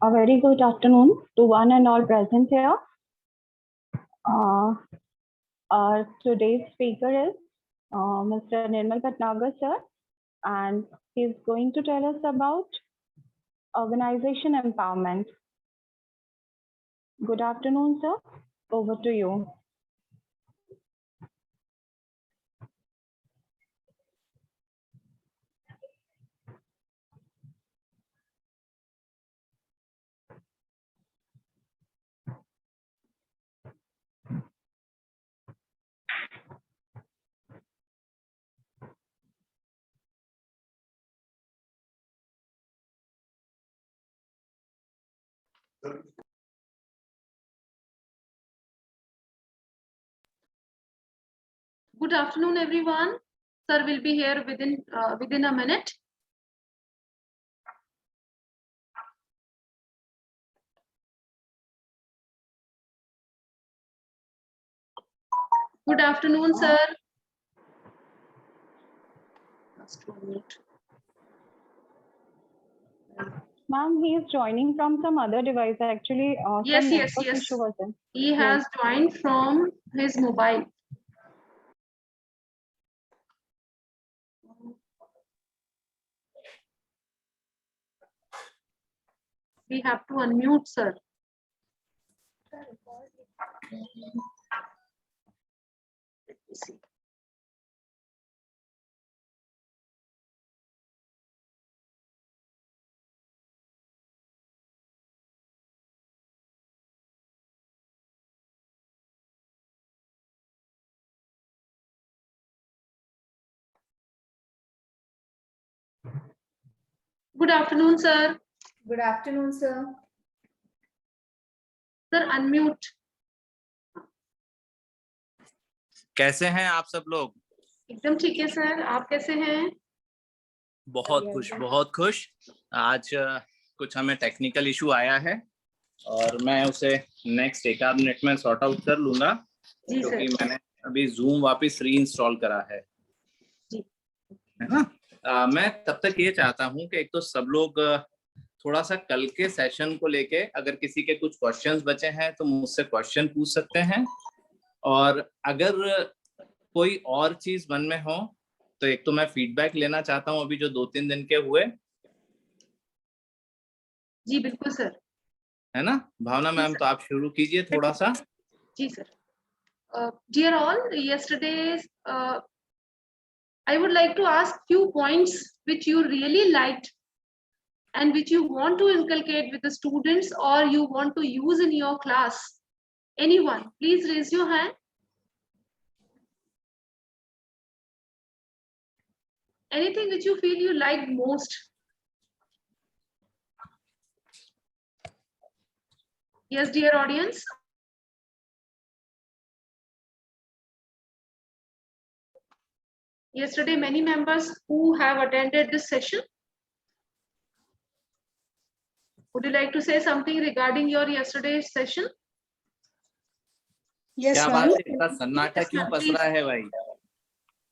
A very good afternoon to one and all present here. Our today's speaker is Mr. Nirmal Bhatnagar sir, and he's going to tell us about organization empowerment. Good afternoon, sir. Over to you. Good afternoon, everyone. Sir will be here within a minute. Good afternoon, sir. Ma'am, he is joining from some other device actually. Yes. Issue was there. He has joined from his mobile. We have to unmute, sir. Let me see. Good afternoon, sir. Good afternoon, sir. Sir, unmute. कैसे हैं आप सब लोग? एकदम ठीक है sir, आप कैसे हैं? बहुत खुश। आज कुछ हमें टेक्निकल इशू आया है और मैं उसे नेक्स्ट एक आध मिनट में सॉर्ट आउट कर लूंगा, जी क्योंकि सर। मैंने अभी जूम वापस रीइंस्टॉल करा है जी। है ना। मैं तब तक ये चाहता हूँ कि एक तो सब लोग थोड़ा सा कल के सेशन को लेके अगर किसी के कुछ क्वेश्चंस बचे हैं तो मुझसे क्वेश्चन पूछ सकते हैं, और अगर कोई और चीज मन में हो तो एक तो मैं फीडबैक लेना चाहता हूँ अभी जो 2-3 दिन के हुए, जी बिल्कुल सर। है ना। भावना जी मैम, सर। तो आप शुरू कीजिए थोड़ा सा। जी sir. Dear all, yesterday I would like to ask few points which you really liked and which you want to inculcate with the students or you want to use in your class. Anyone, please raise your hand. Anything which you feel you liked most? Yes, dear audience. Yesterday, many members who have attended this session. Would you like to say something regarding your yesterday's session? Yes, क्या ma'am. बात है, इतना सन्नाटा Yes, क्यों ma'am, पसरा है भाई?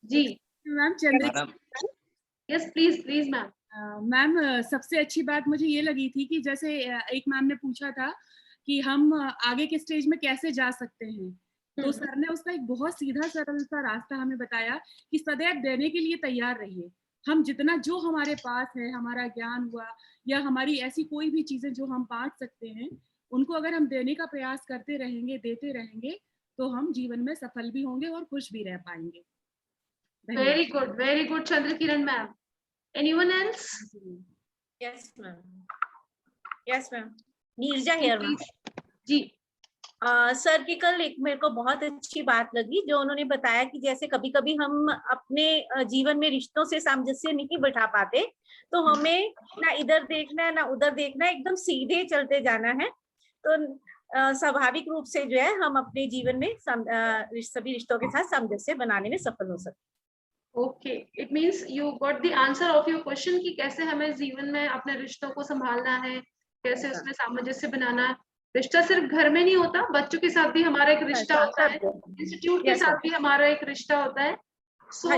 जी। Ma'am Chandrika madam, Yes, please, ma'am. Ma'am सबसे अच्छी बात मुझे ये लगी थी कि जैसे एक मैम ने पूछा था कि हम आगे के स्टेज में कैसे जा सकते हैं, तो सर ने उसका एक बहुत सीधा सरल सा रास्ता हमें बताया कि सदैव देने के लिए तैयार रहिए। हम जितना जो हमारे पास है, हमारा ज्ञान हुआ या हमारी ऐसी कोई भी चीजें जो हम बांट सकते हैं, उनको अगर हम देने का प्रयास करते रहेंगे, देते रहेंगे, तो हम जीवन में सफल भी होंगे और खुश भी रह पाएंगे। Very good, Chandrakiran ma'am. Anyone else? Yes, ma'am. Yes, ma'am. Neerja here, ma'am. जी। सर की कल एक मेरे को बहुत अच्छी बात लगी जो उन्होंने बताया कि जैसे कभी कभी हम अपने जीवन में रिश्तों से सामंजस्य नहीं बिठा पाते, तो हमें ना इधर देखना है ना उधर देखना है, एकदम सीधे चलते जाना है, तो स्वाभाविक रूप से जो है हम अपने जीवन में सभी रिश्तों के साथ सामंजस्य बनाने में सफल हो सकते। Okay, it means you got the answer of your question कि कैसे हमें जीवन में अपने रिश्तों को संभालना है, कैसे उसमें सामंजस्य बनाना है। रिश्ता सिर्फ घर में नहीं होता, बच्चों के साथ भी हमारा एक रिश्ता होता है, इंस्टीट्यूट के साथ भी हमारा एक रिश्ता होता है। So,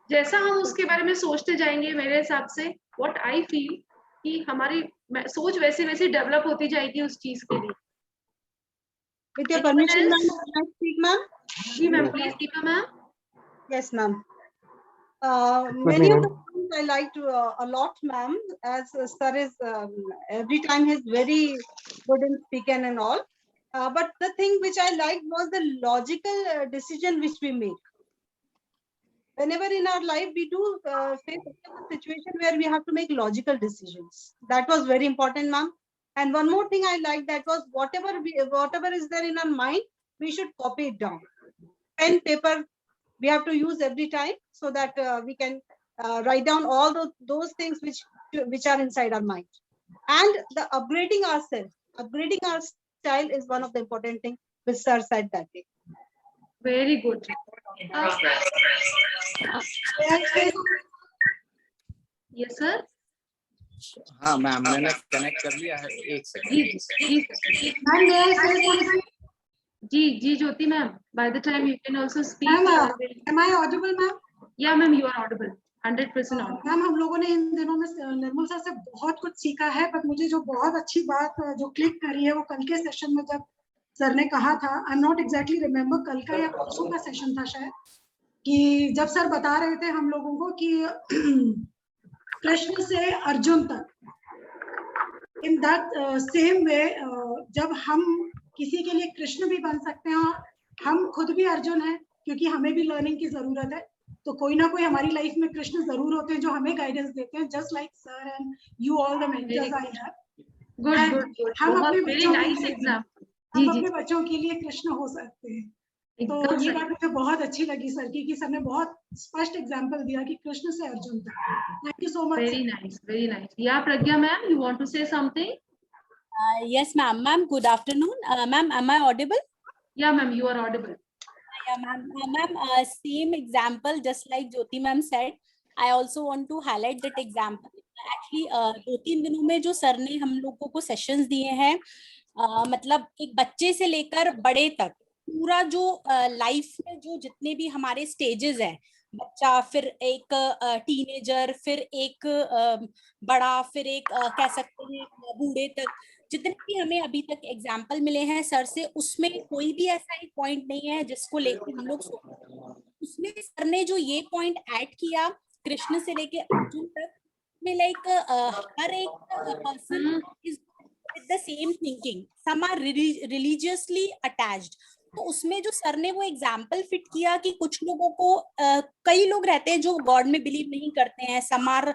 जैसा हम उसके बारे में सोचते जाएंगे, मेरे हिसाब से what I feel कि हमारी सोच वैसे वैसे डेवलप होती जाएगी उस चीज के लिए। With your permission, ma'am, can I speak, ma'am? जी ma'am, please Deepa ma'am. Yes, ma'am. Many of the things I liked a lot, ma'am, as sir is every time he's very good in speaking and all. But the thing which I liked was the logical decision which we make. Whenever in our life we do face a situation where we have to make logical decisions. That was very important, ma'am. And one more thing I liked, that was whatever is there in our mind, we should copy it down. Pen, paper, we have to use every time so that we can write down all those things which are inside our mind. And the upgrading our style is one of the important things which sir said that day. Very good. Yes sir. हाँ ma'am, मैंने connect कर लिया है, एक second. जी Jyoti ma'am, by the time you can also speak. Am I audible, ma'am? Yeah ma'am, you are audible, 100% audible. Ma'am हम लोगों ने इन दिनों में निर्मल सर से बहुत कुछ सीखा है, पर मुझे जो बहुत अच्छी बात जो क्लिक करी है वो कल के सेशन में जब सर ने कहा था, I am not exactly remember कल का या परसों का सेशन था शायद, कि जब सर बता रहे थे हम लोगों को कि कृष्ण से अर्जुन तक, इन दैट सेम वे जब हम किसी के लिए कृष्ण भी बन सकते हैं और हम खुद भी अर्जुन हैं, क्योंकि हमें भी लर्निंग की जरूरत है, तो कोई ना कोई हमारी लाइफ में कृष्ण जरूर होते हैं जो हमें गाइडेंस देते हैं, just like sir and you all the mentors I have. Good, हम अपने वेरी नाइस एग्जांपल। हम अपने बच्चों के लिए कृष्ण हो सकते हैं। तो ये बात मुझे बहुत अच्छी लगी सर की, कि सर ने बहुत स्पष्ट एग्जांपल दिया कि कृष्ण से अर्जुन तक। Thank you so much. Very nice. या Pragya ma'am, you want to say something? Yes, ma'am. Ma'am, good afternoon. Ma'am, am I audible? Yeah, ma'am, you are audible. Ma'am, same example, just like Jyoti ma'am said, I also want to highlight that example. Actually, 2-3 दिनों में जो sir ने हम लोगों को sessions दिए हैं, मतलब एक बच्चे से लेकर बड़े तक पूरा जो लाइफ में जो जितने भी हमारे स्टेजेस हैं, बच्चा, फिर एक टीनेजर, फिर एक बड़ा, फिर एक कह सकते हैं बूढ़े तक, जितने भी हमें अभी तक एग्जाम्पल मिले हैं सर से, उसमें कोई भी ऐसा एक पॉइंट नहीं है जिसको लेकर हम लोग उसमें सर ने जो ये पॉइंट ऐड किया कृष्ण से लेके अर्जुन तक में, लाइक हर एक person is with the same thinking, some are religiously attached. तो उसमें जो सर ने वो एग्जाम्पल फिट किया कि कुछ लोगों को कई लोग रहते हैं जो गॉड में बिलीव नहीं करते हैं, सम आर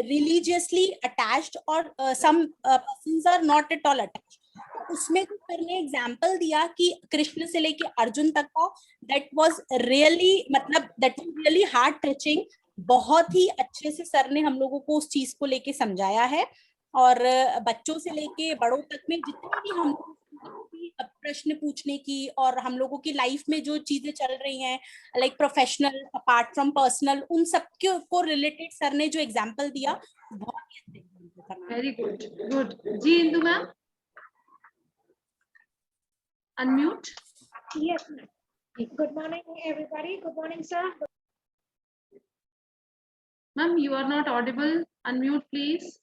रिलीजियसली अटैच्ड और some persons are not at all attached. उसमें तो सर ने एग्जाम्पल दिया कि कृष्ण से लेके अर्जुन तक का, दैट वाज रियली, मतलब that was really heart touching. बहुत ही अच्छे से सर ने हम लोगों को उस चीज को लेके समझाया है, और बच्चों से लेके बड़ों तक में जितने भी हम प्रश्न पूछने की और हम लोगों की लाइफ में जो चीजें चल रही हैं, like professional apart from personal, उन सब को रिलेटेड सर ने जो एग्जांपल दिया, बहुत ही वेरी गुड, गुड। जी Indu ma'am, unmute. Yes, ma'am. Good morning, everybody. Good morning, sir. Ma'am, you are not audible. Unmute, please.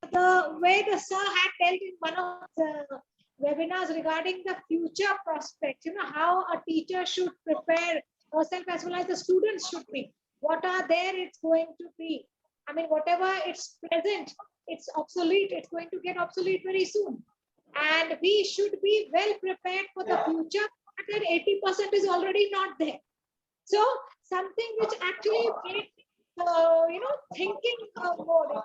The way the sir had told in one of the webinars regarding the future prospects, you know, how a teacher should prepare herself as well as the students should be. What are there it's going to be. I mean, whatever it's present, it's obsolete. It's going to get obsolete very soon. And we should be well prepared for the future. And 80% is already not there. So something which actually makes, you know, thinking more.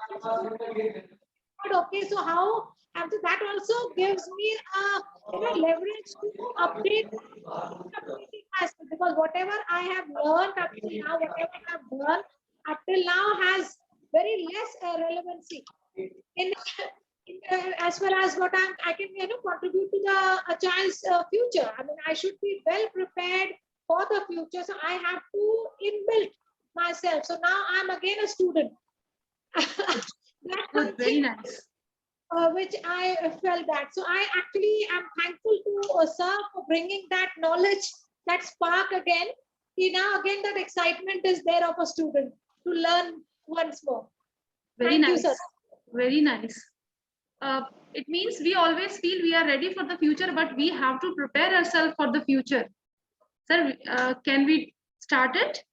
Okay, so how, and so that also gives me a, you know, leverage to update myself, because whatever I have learned up till now, whatever I have learned up till now has very less relevancy in as well as what I can, you know, contribute to the a child's future. I mean, I should be well prepared for the future, so I have to inbuilt myself. So now I'm again a student. That's Good, very nice. Which I felt that. So I actually am thankful to sir for bringing that knowledge, that spark again. Now again that excitement is there of a student to learn once more. Very Thank you, nice. sir. Very nice. It means we always feel we are ready for the future, but we have to prepare ourselves for the future. Sir, can we start it?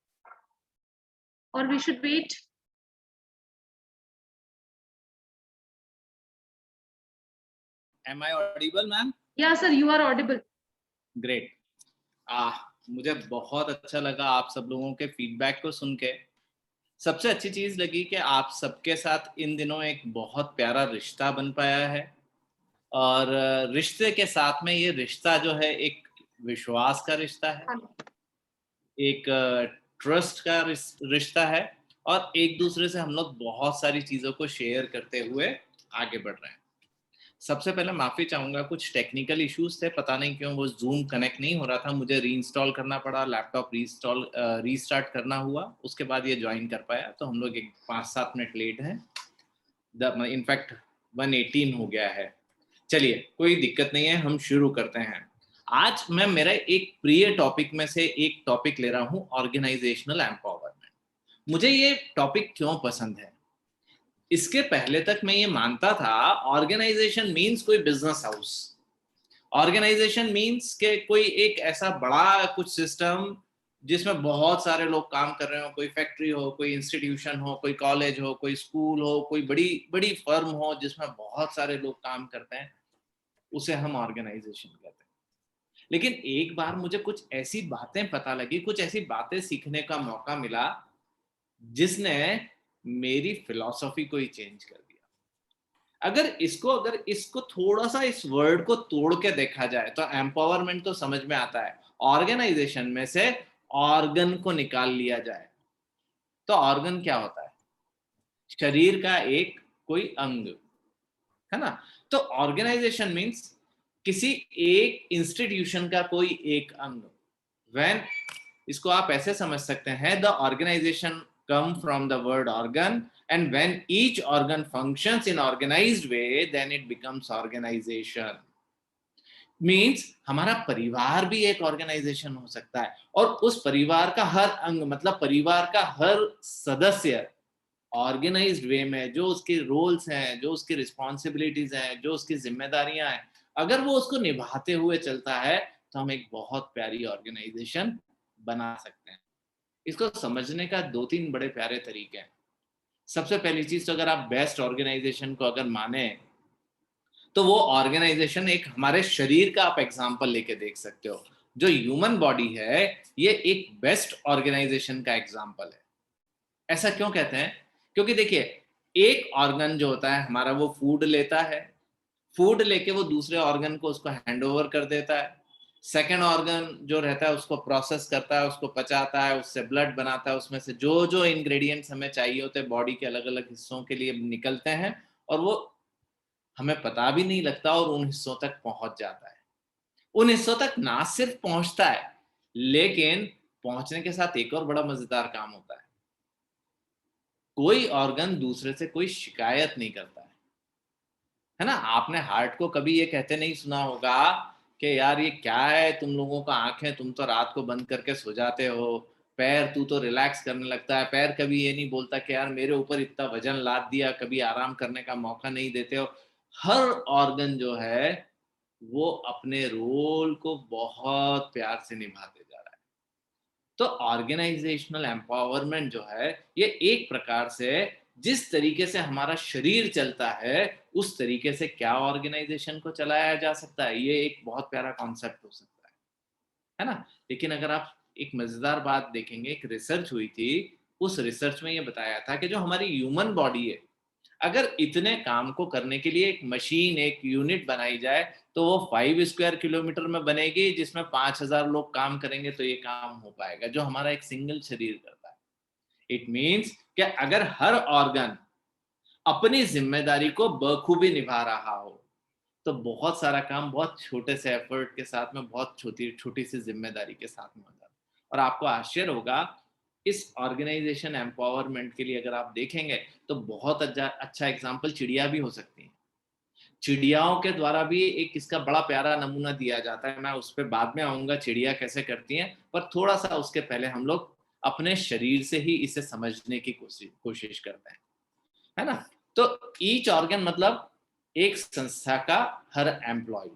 Or we should wait? Am I audible, ma'am? Yeah, sir, you are audible. Great. मुझे बहुत अच्छा लगा आप सब लोगों के feedback को सुन के। सबसे अच्छी चीज लगी कि आप सबके साथ इन दिनों एक बहुत प्यारा रिश्ता बन पाया है, और रिश्ते के साथ में ये रिश्ता जो है एक विश्वास का रिश्ता है, एक ट्रस्ट का रिश्ता है, और एक दूसरे से हम लोग बहुत सारी चीजों को शेयर करते हुए आगे बढ़ रहे हैं। सबसे पहले माफी चाहूंगा, कुछ टेक्निकल इश्यूज थे, पता नहीं क्यों वो जूम कनेक्ट नहीं हो रहा था, मुझे रीइंस्टॉल करना पड़ा, लैपटॉप रीस्टार्ट करना हुआ, उसके बाद ये ज्वाइन कर पाया। तो हम लोग एक 5-7 मिनट लेट हैं, इनफैक्ट 1:18 हो गया है। चलिए, कोई दिक्कत नहीं है, हम शुरू करते हैं। आज मैं मेरा एक प्रिय टॉपिक में से एक टॉपिक ले रहा हूँ, ऑर्गेनाइजेशनल एम्पावरमेंट। मुझे ये टॉपिक क्यों पसंद है, इसके पहले तक मैं ये मानता था ऑर्गेनाइजेशन मीन्स कोई बिजनेस हाउस, ऑर्गेनाइजेशन मीन्स के कोई एक ऐसा बड़ा कुछ सिस्टम जिसमें बहुत सारे लोग काम कर रहे हो, कोई फैक्ट्री हो, कोई इंस्टीट्यूशन हो, कोई कॉलेज हो, कोई स्कूल हो, कोई बड़ी बड़ी फर्म हो जिसमें बहुत सारे लोग काम करते हैं, उसे हम ऑर्गेनाइजेशन कहते हैं। लेकिन एक बार मुझे कुछ ऐसी बातें पता लगी, कुछ ऐसी बातें सीखने का मौका मिला जिसने मेरी फिलॉसफी को ही चेंज कर दिया। अगर इसको थोड़ा सा इस वर्ड को तोड़ के देखा जाए तो एम्पावरमेंट तो समझ में आता है, ऑर्गेनाइजेशन में से ऑर्गन को निकाल लिया जाए तो ऑर्गन क्या होता है, शरीर का एक कोई अंग है ना। तो ऑर्गेनाइजेशन मीन्स किसी एक इंस्टीट्यूशन का कोई एक अंग, when, इसको आप ऐसे समझ सकते हैं, the organization come from the word organ, and when each organ functions in organized way, then it becomes organization. Means हमारा परिवार भी एक ऑर्गेनाइजेशन हो सकता है, और उस परिवार का हर अंग, मतलब परिवार का हर सदस्य ऑर्गेनाइज्ड वे में जो उसके रोल्स हैं, जो उसकी रिस्पॉन्सिबिलिटीज हैं, जो उसकी जिम्मेदारियां हैं, अगर वो उसको निभाते हुए चलता है तो हम एक बहुत प्यारी ऑर्गेनाइजेशन बना सकते हैं। इसको समझने का 2-3 बड़े प्यारे तरीके हैं। सबसे पहली चीज तो अगर आप बेस्ट ऑर्गेनाइजेशन को अगर माने तो वो ऑर्गेनाइजेशन एक हमारे शरीर का आप एग्जांपल लेके देख सकते हो। जो ह्यूमन बॉडी है ये एक बेस्ट ऑर्गेनाइजेशन का एग्जांपल है। ऐसा क्यों कहते हैं? क्योंकि देखिए, एक ऑर्गन जो होता है हमारा, वो फूड लेता है, फूड लेके वो दूसरे ऑर्गन को उसको हैंड ओवर कर देता है। सेकेंड ऑर्गन जो रहता है उसको प्रोसेस करता है, उसको पचाता है, उससे ब्लड बनाता है, उसमें से जो जो इंग्रेडिएंट्स हमें चाहिए होते हैं बॉडी के अलग अलग हिस्सों के लिए निकलते हैं, और वो हमें पता भी नहीं लगता और उन हिस्सों तक पहुंच जाता है। उन हिस्सों तक ना सिर्फ पहुंचता है, लेकिन पहुंचने के साथ एक और बड़ा मजेदार काम होता है, कोई ऑर्गन दूसरे से कोई शिकायत नहीं करता है ना। आपने हार्ट को कभी ये कहते नहीं सुना होगा कि यार ये क्या है, तुम लोगों का आंखें, तुम तो रात को बंद करके सो जाते हो, पैर तू तो रिलैक्स करने लगता है। पैर कभी ये नहीं बोलता कि यार मेरे ऊपर इतना वजन लाद दिया, कभी आराम करने का मौका नहीं देते हो। हर ऑर्गन जो है वो अपने रोल को बहुत प्यार से निभाते जा रहा है। तो ऑर्गेनाइजेशनल एम्पावरमेंट जो है ये एक प्रकार से जिस तरीके से हमारा शरीर चलता है उस तरीके से क्या ऑर्गेनाइजेशन को चलाया जा सकता है, ये एक बहुत प्यारा कॉन्सेप्ट हो सकता है ना। लेकिन अगर आप एक मजेदार बात देखेंगे, एक रिसर्च हुई थी, उस रिसर्च में ये बताया था कि जो हमारी ह्यूमन बॉडी है, अगर इतने काम को करने के लिए एक मशीन, एक यूनिट बनाई जाए तो वो 5 स्क्वायर किलोमीटर में बनेगी, जिसमें 5000 लोग काम करेंगे तो ये काम हो पाएगा जो हमारा एक सिंगल शरीर करता है। इट मीन्स कि अगर हर ऑर्गन अपनी जिम्मेदारी को बखूबी निभा रहा हो तो बहुत सारा काम बहुत छोटे से एफर्ट के साथ में, बहुत छोटी छोटी सी जिम्मेदारी के साथ में हो जाता है। और आपको आश्चर्य होगा, इस ऑर्गेनाइजेशन एम्पावरमेंट के लिए अगर आप देखेंगे तो बहुत अच्छा एग्जाम्पल चिड़िया भी हो सकती है। चिड़ियाओं के द्वारा भी एक इसका बड़ा प्यारा नमूना दिया जाता है। मैं उस पर बाद में आऊंगा चिड़िया कैसे करती हैं, पर थोड़ा सा उसके पहले हम लोग अपने शरीर से ही इसे समझने की कोशिश करते हैं, है ना। तो ईच ऑर्गन मतलब एक संस्था का हर एम्प्लॉय,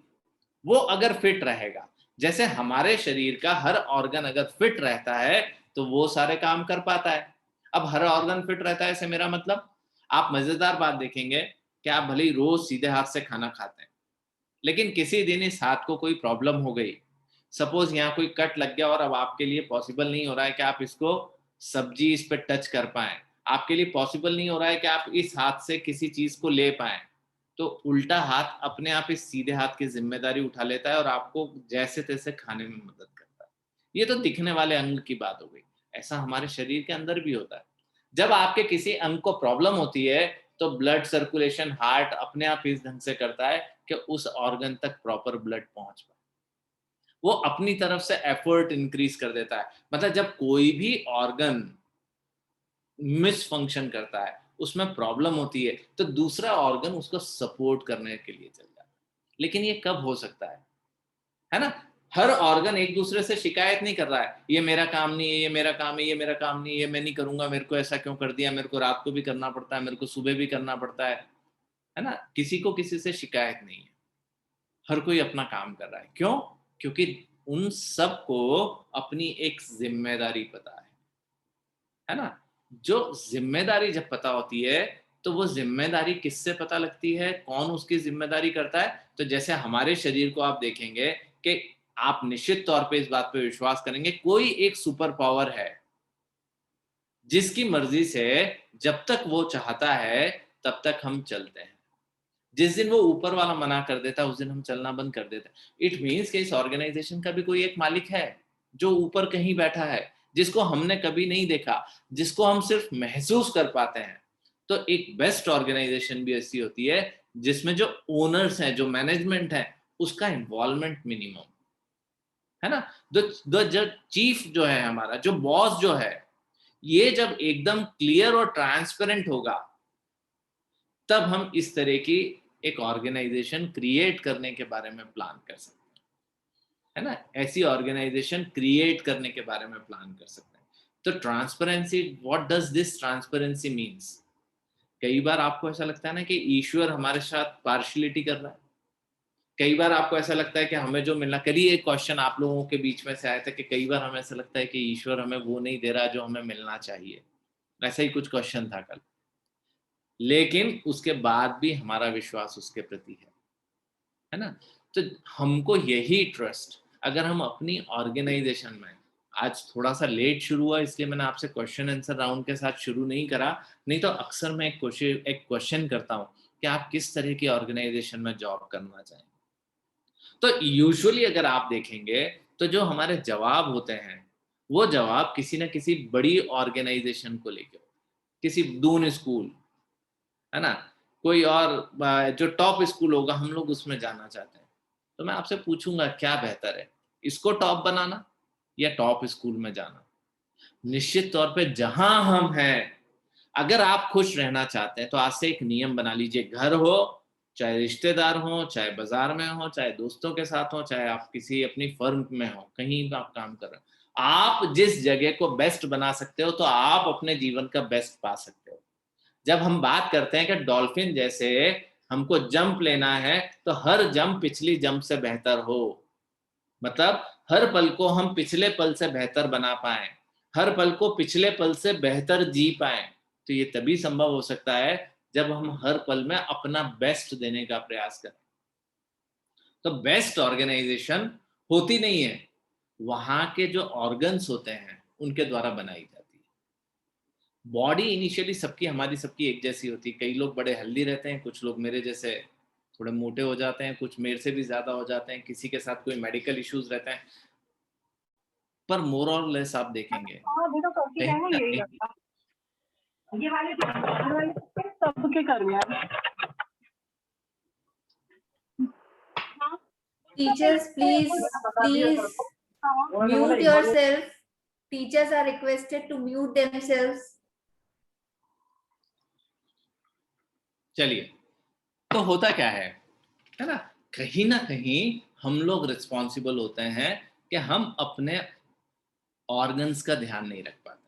वो अगर फिट रहेगा, जैसे हमारे शरीर का हर ऑर्गन अगर फिट रहता है तो वो सारे काम कर पाता है। अब हर ऑर्गन फिट रहता है ऐसे मेरा मतलब, आप मजेदार बात देखेंगे कि आप भले ही रोज सीधे हाथ से खाना खाते हैं, लेकिन किसी दिन इस हाथ को कोई प्रॉब्लम हो गई, सपोज यहाँ कोई कट लग गया और अब आपके लिए पॉसिबल नहीं हो रहा है कि आप इसको सब्जी इस पर टच कर पाएं, आपके लिए पॉसिबल नहीं हो रहा है कि आप इस हाथ से किसी चीज को ले पाएं, तो उल्टा हाथ अपने आप इस सीधे हाथ की जिम्मेदारी उठा लेता है और आपको जैसे तैसे खाने में मदद करता है। ये तो दिखने वाले अंग की बात हो गई। ऐसा हमारे शरीर के अंदर भी होता है। जब आपके किसी अंग को प्रॉब्लम होती है तो ब्लड सर्कुलेशन, हार्ट अपने आप इस ढंग से करता है कि उस ऑर्गन तक प्रॉपर ब्लड पहुंच पाए, वो अपनी तरफ से एफर्ट इंक्रीज कर देता है। मतलब जब कोई भी ऑर्गन मिस फंक्शन करता है, उसमें प्रॉब्लम होती है, तो दूसरा ऑर्गन उसको सपोर्ट करने के लिए चल जाता है। लेकिन ये कब हो सकता है ना। हर ऑर्गन एक दूसरे से शिकायत नहीं कर रहा है, ये मेरा काम नहीं है, ये मेरा काम है, ये मेरा काम नहीं है, ये मैं नहीं करूंगा, मेरे को ऐसा क्यों कर दिया, मेरे को रात को भी करना पड़ता है, मेरे को सुबह भी करना पड़ता है ना। किसी को किसी से शिकायत नहीं है, हर कोई अपना काम कर रहा है। क्यों? क्योंकि उन सबको अपनी एक जिम्मेदारी पता है ना। जो जिम्मेदारी जब पता होती है तो वो जिम्मेदारी किससे पता लगती है, कौन उसकी जिम्मेदारी करता है। तो जैसे हमारे शरीर को आप देखेंगे कि आप निश्चित तौर पे इस बात पे विश्वास करेंगे, कोई एक सुपर पावर है जिसकी मर्जी से जब तक वो चाहता है तब तक हम चलते हैं। जिस दिन वो ऊपर वाला मना कर देता है उस दिन हम चलना बंद कर देते हैं। इट मीन्स कि इस ऑर्गेनाइजेशन का भी कोई एक मालिक है जो ऊपर कहीं बैठा है, जिसको हमने कभी नहीं देखा, जिसको हम सिर्फ महसूस कर पाते हैं। तो एक बेस्ट ऑर्गेनाइजेशन भी ऐसी होती है जिसमें जो ओनर्स हैं, जो मैनेजमेंट है, उसका इन्वॉल्वमेंट मिनिमम है ना। जो चीफ जो है हमारा, जो बॉस जो है, ये जब एकदम क्लियर और ट्रांसपेरेंट होगा, तब हम इस तरह की एक ऑर्गेनाइजेशन क्रिएट करने के बारे में प्लान कर सकते हैं, है ना। ऐसी ऑर्गेनाइजेशन क्रिएट करने के बारे में प्लान कर सकते हैं। तो transparency, what does this transparency means? कई बार आपको ऐसा लगता है ना कि ईश्वर हमारे साथ पार्शलिटी कर रहा है। कई बार आपको ऐसा लगता है कि हमें जो मिलना, कल ही एक क्वेश्चन आप लोगों के बीच में से आया था कि कई बार हमें ऐसा लगता है कि ईश्वर हमें वो नहीं दे रहा जो हमें मिलना चाहिए। ऐसा ही कुछ क्वेश्चन था कल। लेकिन उसके बाद भी हमारा विश्वास उसके प्रति है ना। तो हमको यही ट्रस्ट, अगर हम अपनी ऑर्गेनाइजेशन में, आज थोड़ा सा लेट शुरू हुआ इसलिए मैंने आपसे क्वेश्चन आंसर राउंड के साथ शुरू नहीं करा, नहीं तो अक्सर मैं एक क्वेश्चन करता हूँ कि आप किस तरह की ऑर्गेनाइजेशन में जॉब करना चाहेंगे। तो यूजुअली अगर आप देखेंगे तो जो हमारे जवाब होते हैं, वो जवाब किसी ना किसी बड़ी ऑर्गेनाइजेशन को लेकर, किसी दून स्कूल, है ना, कोई और जो टॉप स्कूल होगा, हम लोग उसमें जाना चाहते हैं। तो मैं आपसे पूछूंगा क्या बेहतर है, इसको टॉप बनाना या टॉप स्कूल में जाना? निश्चित तौर पे जहां हम हैं, अगर आप खुश रहना चाहते हैं तो आज से एक नियम बना लीजिए। घर हो, चाहे रिश्तेदार हो, चाहे बाजार में हो, चाहे दोस्तों के साथ हो, चाहे आप किसी अपनी फर्म में हो, कहीं भी आप काम कर रहे हो, आप जिस जगह को बेस्ट बना सकते हो तो आप अपने जीवन का बेस्ट पा सकते हो। जब हम बात करते हैं कि डॉल्फिन जैसे हमको जंप लेना है, तो हर जंप पिछली जंप से बेहतर हो, मतलब हर पल को हम पिछले पल से बेहतर बना पाए, हर पल को पिछले पल से बेहतर जी पाए। तो ये तभी संभव हो सकता है जब हम हर पल में अपना बेस्ट देने का प्रयास करें। तो बेस्ट ऑर्गेनाइजेशन होती नहीं है, वहां के जो ऑर्गन्स होते हैं उनके द्वारा बनाई जाती है। बॉडी इनिशियली सबकी, हमारी सबकी एक जैसी होती है। कई लोग बड़े हेल्दी रहते हैं, कुछ लोग मेरे जैसे थोड़े मोटे हो जाते हैं, कुछ मेरे से भी ज्यादा हो जाते हैं, किसी के साथ कोई मेडिकल इश्यूज रहते हैं। पर मोर और लेस आप देखेंगे सबके कर गया। Teachers, please mute yourself. Teachers are requested to mute themselves. चलिए, तो होता क्या है ना, कहीं ना कहीं हम लोग रिस्पॉन्सिबल होते हैं कि हम अपने ऑर्गन्स का ध्यान नहीं रख पाते।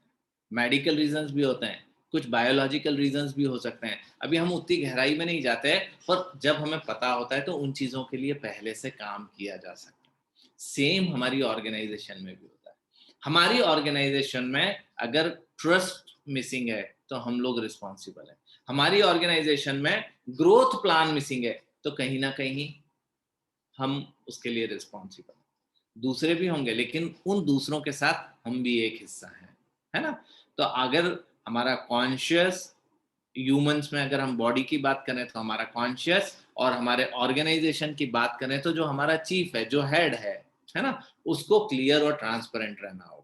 मेडिकल रीजंस भी होते हैं, कुछ बायोलॉजिकल रीजंस भी हो सकते हैं। अभी हम उतनी गहराई में नहीं जाते, पर जब हमें पता होता है तो उन चीजों के लिए पहले से काम किया जा सकता है। सेम हमारी ऑर्गेनाइजेशन में भी होता है। हमारी ऑर्गेनाइजेशन में अगर ट्रस्ट मिसिंग है तो हम लोग रिस्पॉन्सिबल हैं। हमारी ऑर्गेनाइजेशन में ग्रोथ प्लान मिसिंग है तो कहीं ना कहीं हम उसके लिए रिस्पॉन्सिबल हैं। दूसरे भी होंगे, लेकिन उन दूसरों के साथ हम भी एक हिस्सा हैं, है ना। तो अगर हमारा कॉन्शियस ह्यूमंस में, अगर हम बॉडी की बात करें तो हमारा कॉन्शियस, और हमारे ऑर्गेनाइजेशन की बात करें तो जो हमारा चीफ है, जो हेड है ना, उसको क्लियर और ट्रांसपेरेंट रहना होगा।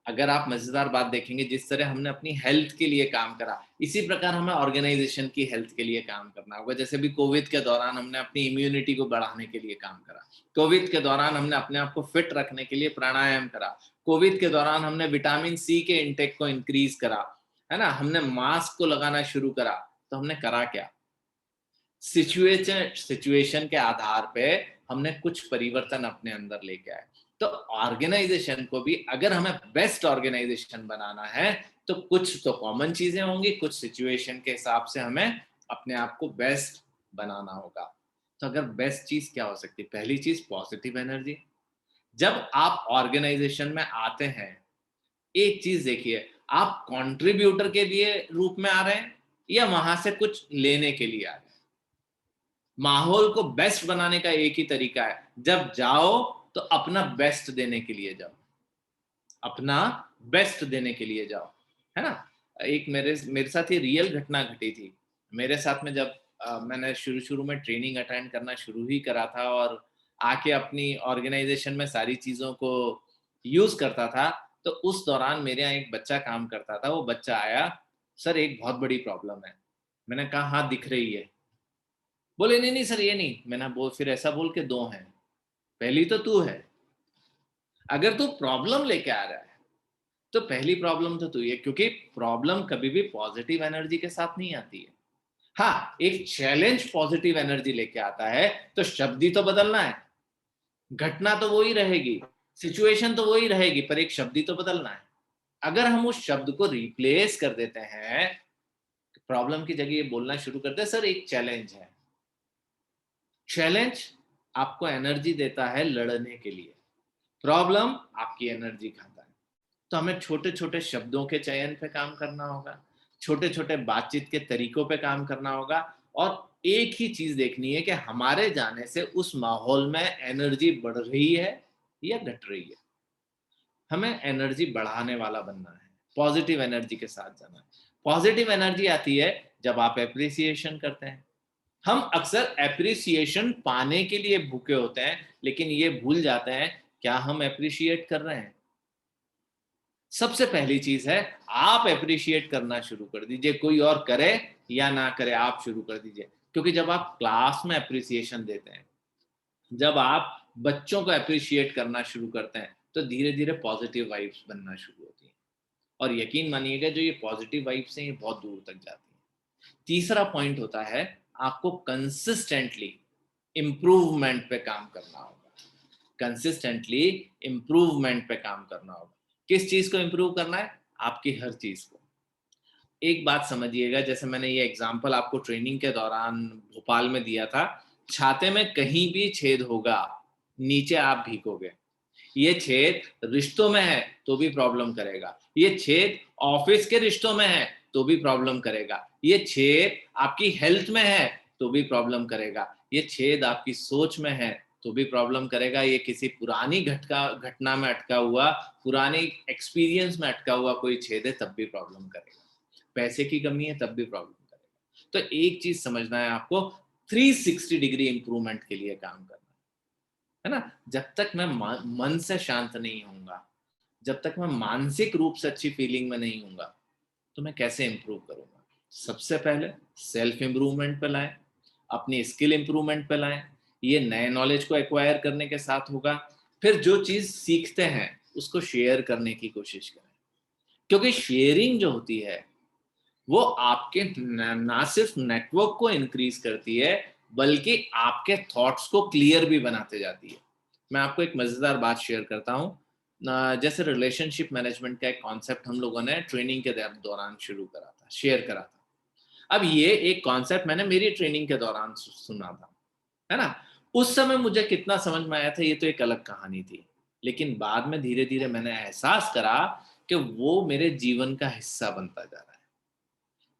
अगर आप मजेदार बात देखेंगे, जिस तरह हमने अपनी हेल्थ के लिए काम करा, इसी प्रकार हमें ऑर्गेनाइजेशन की हेल्थ के लिए काम करना होगा। जैसे भी कोविड के दौरान हमने अपनी इम्यूनिटी को बढ़ाने के लिए काम करा, कोविड के दौरान हमने अपने आप को फिट रखने के लिए प्राणायाम करा, कोविड के दौरान हमने विटामिन सी के इंटेक को इंक्रीज करा, है ना, हमने मास्क को लगाना शुरू करा। तो हमने करा क्या? सिचुएशन के आधार पे हमने कुछ परिवर्तन अपने अंदर लेके आए। तो ऑर्गेनाइजेशन को भी अगर हमें बेस्ट ऑर्गेनाइजेशन बनाना है तो कुछ तो कॉमन चीजें होंगी, कुछ सिचुएशन के हिसाब से हमें अपने आप को बेस्ट बनाना होगा। तो अगर बेस्ट चीज क्या हो सकती है? पहली चीज पॉजिटिव एनर्जी। जब आप ऑर्गेनाइजेशन में आते हैं, एक चीज देखिए, आप कंट्रीब्यूटर के लिए रूप में आ रहे हैं या वहां से कुछ लेने के लिए आ रहे हैं? माहौल को बेस्ट बनाने का एक ही तरीका है, जब जाओ तो अपना बेस्ट देने के लिए जाओ, अपना बेस्ट देने के लिए जाओ, है ना। एक मेरे साथ ये रियल घटना घटी थी। मेरे साथ में जब मैंने शुरू में ट्रेनिंग अटेंड करना शुरू ही करा था और आके अपनी ऑर्गेनाइजेशन में सारी चीजों को यूज करता था, तो उस दौरान मेरे यहाँ एक बच्चा काम करता था। वो बच्चा आया, सर एक बहुत बड़ी प्रॉब्लम है। मैंने कहा हाँ दिख रही है। बोले नहीं सर ये नहीं। मैंने फिर ऐसा बोल के दो हैं, पहली तो तू है, अगर तू प्रॉब्लम लेके आ रहा है तो पहली प्रॉब्लम तो तू ये, क्योंकि प्रॉब्लम कभी भी पॉजिटिव एनर्जी के साथ नहीं आती है। हाँ, एक चैलेंज पॉजिटिव एनर्जी लेके आता है, तो शब्द ही तो बदलना है, घटना तो वही रहेगी, सिचुएशन तो वही रहेगी, पर एक शब्द ही तो बदलना है। अगर हम उस शब्द को रिप्लेस कर देते हैं, प्रॉब्लम की जगह ये बोलना शुरू करते हैं, सर एक चैलेंज है। चैलेंज आपको एनर्जी देता है लड़ने के लिए, प्रॉब्लम आपकी एनर्जी खाता है। तो हमें छोटे छोटे शब्दों के चयन पे काम करना होगा, छोटे छोटे बातचीत के तरीकों पे काम करना होगा, और एक ही चीज देखनी है कि हमारे जाने से उस माहौल में एनर्जी बढ़ रही है या घट रही है। हमें एनर्जी बढ़ाने वाला बनना है, पॉजिटिव एनर्जी के साथ जाना है। पॉजिटिव एनर्जी आती है जब आप एप्रिसिएशन करते हैं। हम अक्सर एप्रिसिएशन पाने के लिए भूखे होते हैं, लेकिन ये भूल जाते हैं क्या हम एप्रिशिएट कर रहे हैं। सबसे पहली चीज है, आप एप्रिशिएट करना शुरू कर दीजिए, कोई और करे या ना करे, आप शुरू कर दीजिए। क्योंकि जब आप क्लास में एप्रिसिएशन देते हैं, जब आप बच्चों को एप्रिशिएट करना शुरू करते हैं, तो धीरे धीरे पॉजिटिव वाइब्स बनना शुरू होती हैं। और यकीन मानिएगा, जो ये पॉजिटिव वाइब्स हैं, ये बहुत दूर तक जाती हैं। तीसरा पॉइंट होता है, आपको कंसिस्टेंटली इम्प्रूवमेंट पे काम करना होगा। कंसिस्टेंटली इम्प्रूवमेंट पे काम करना होगा। किस चीज को इम्प्रूव करना है? आपकी हर चीज को। एक बात समझिएगा, जैसे मैंने ये एग्जांपल आपको ट्रेनिंग के दौरान भोपाल में दिया था, छाते में कहीं भी छेद होगा, नीचे आप भीगोगे। ये छेद रिश्तों में है तो भी प्रॉब्लम करेगा, ये छेद ऑफिस के रिश्तों में है तो भी प्रॉब्लम करेगा, ये छेद आपकी हेल्थ में है तो भी प्रॉब्लम करेगा, ये छेद आपकी सोच में है तो भी प्रॉब्लम करेगा, ये किसी पुरानी घटना में अटका हुआ, पुरानी एक्सपीरियंस में अटका हुआ कोई छेद है तब भी प्रॉब्लम करेगा, पैसे की कमी है तब भी प्रॉब्लम करेगा। तो एक चीज समझना है आपको, 360 डिग्री इंप्रूवमेंट के लिए काम करना है ना। जब तक मैं मन से शांत नहीं होऊंगा, जब तक मैं मानसिक रूप से अच्छी फीलिंग में नहीं होऊंगा, तो मैं कैसे इंप्रूव करूंगा? सबसे पहले सेल्फ इंप्रूवमेंट पे लाएं, अपनी स्किल इंप्रूवमेंट पे लाएं। ये नए नॉलेज को एक्वायर करने के साथ होगा। फिर जो चीज सीखते हैं उसको शेयर करने की कोशिश करें, क्योंकि शेयरिंग जो होती है वो आपके ना सिर्फ नेटवर्क को इंक्रीज करती है, बल्कि आपके थॉट्स को क्लियर भी बनाते जाती है। मैं आपको एक मजेदार बात शेयर करता हूँ। जैसे रिलेशनशिप मैनेजमेंट का एक कॉन्सेप्ट हम लोगों ने ट्रेनिंग के दौरान शुरू करा था, शेयर करा था। अब ये एक कॉन्सेप्ट मैंने मेरी ट्रेनिंग के दौरान सुना था, है ना। उस समय मुझे कितना समझ में आया था ये तो एक अलग कहानी थी, लेकिन बाद में धीरे धीरे मैंने एहसास करा कि वो मेरे जीवन का हिस्सा बनता जा रहा है।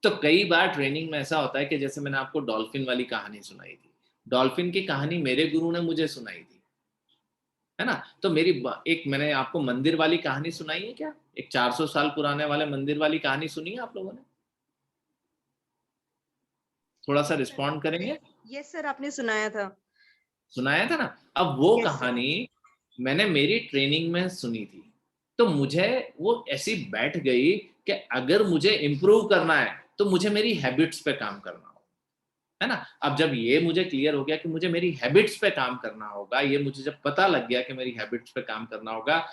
तो कई बार ट्रेनिंग में ऐसा होता है कि जैसे मैंने आपको डॉल्फिन वाली कहानी सुनाई थी, डॉल्फिन की कहानी मेरे गुरु ने मुझे सुनाई थी, है ना। तो एक मैंने आपको मंदिर वाली कहानी सुनाई है क्या? एक 400 साल पुराने वाले मंदिर वाली कहानी सुनी है आप लोगों ने? थोड़ा सा रिस्पॉन्ड करेंगे? यस सर, आपने सुनाया था ना। अब वो Yes, sir. कहानी मैंने मेरी ट्रेनिंग में सुनी थी, तो मुझे वो ऐसी बैठ गई कि अगर मुझे इम्प्रूव करना है तो मुझे मेरी हैबिट्स पे काम करना होगा, है ना। अब जब ये मुझे क्लियर हो गया कि मुझे मेरी हैबिट्स पे काम करना होगा, ये मुझे जब पता लग गया कि मेरी हैबिट्स पे काम करना होगा,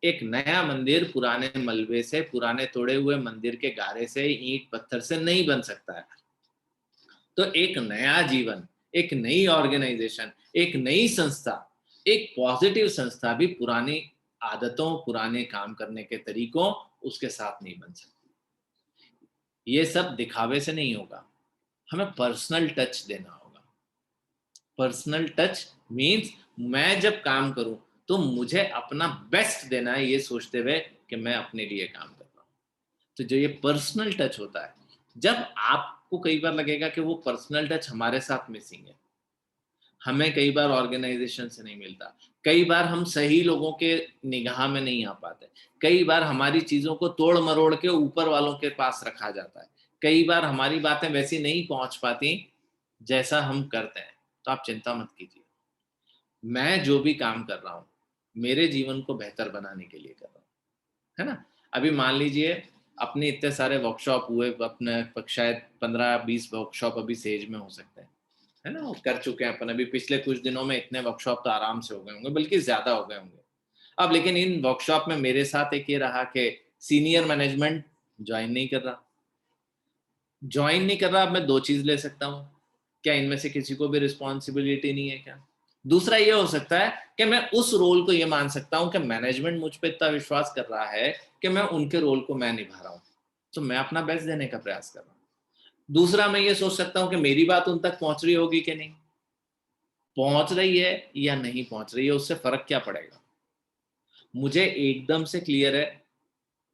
एक नया मंदिर पुराने मलबे से, पुराने तोड़े हुए मंदिर के गारे से, ईंट पत्थर से नहीं बन सकता है। तो एक नया जीवन, एक नई ऑर्गेनाइजेशन, एक नई संस्था, एक पॉजिटिव संस्था भी पुरानी आदतों, पुराने काम करने के तरीकों उसके साथ नहीं बन सकती। ये सब दिखावे से नहीं होगा, हमें पर्सनल टच देना होगा। पर्सनल टच मीन्स मैं जब काम करूं तो मुझे अपना बेस्ट देना है, ये सोचते हुए कि मैं अपने लिए काम कर रहा हूं। तो जो ये पर्सनल टच होता है, जब आपको कई बार लगेगा कि वो पर्सनल टच हमारे साथ मिसिंग है, हमें कई बार ऑर्गेनाइजेशन से नहीं मिलता, कई बार हम सही लोगों के निगाह में नहीं आ पाते, कई बार हमारी चीजों को तोड़ मरोड़ के ऊपर वालों के पास रखा जाता है, कई बार हमारी बातें वैसी नहीं पहुंच पाती जैसा हम करते हैं, तो आप चिंता मत कीजिए। मैं जो भी काम कर रहा हूं मेरे जीवन को बेहतर बनाने के लिए कर रहा हूं, है ना। अभी मान लीजिए अपने इतने सारे वर्कशॉप हुए, अपने शायद 15-20 वर्कशॉप अभी सेज में हो सकते हैं, है ना, कर चुके हैं अपन। अभी पिछले कुछ दिनों में इतने वर्कशॉप तो आराम से हो गए होंगे, बल्कि ज्यादा हो गए होंगे। अब लेकिन इन वर्कशॉप में मेरे साथ एक ये रहा कि सीनियर मैनेजमेंट ज्वाइन नहीं कर रहा। अब मैं दो चीज ले सकता हूँ, क्या इनमें से किसी को भी रिस्पॉन्सिबिलिटी नहीं है क्या? दूसरा ये हो सकता है कि मैं उस रोल को ये मान सकता हूँ कि मैनेजमेंट मुझ पर इतना विश्वास कर रहा है कि मैं उनके रोल को मैं निभा रहा हूँ, तो मैं अपना बेस्ट देने का प्रयास कर रहा हूँ। दूसरा मैं ये सोच सकता हूँ कि मेरी बात उन तक पहुंच रही होगी कि नहीं, पहुंच रही है या नहीं पहुंच रही है, उससे फर्क क्या पड़ेगा। मुझे एकदम से क्लियर है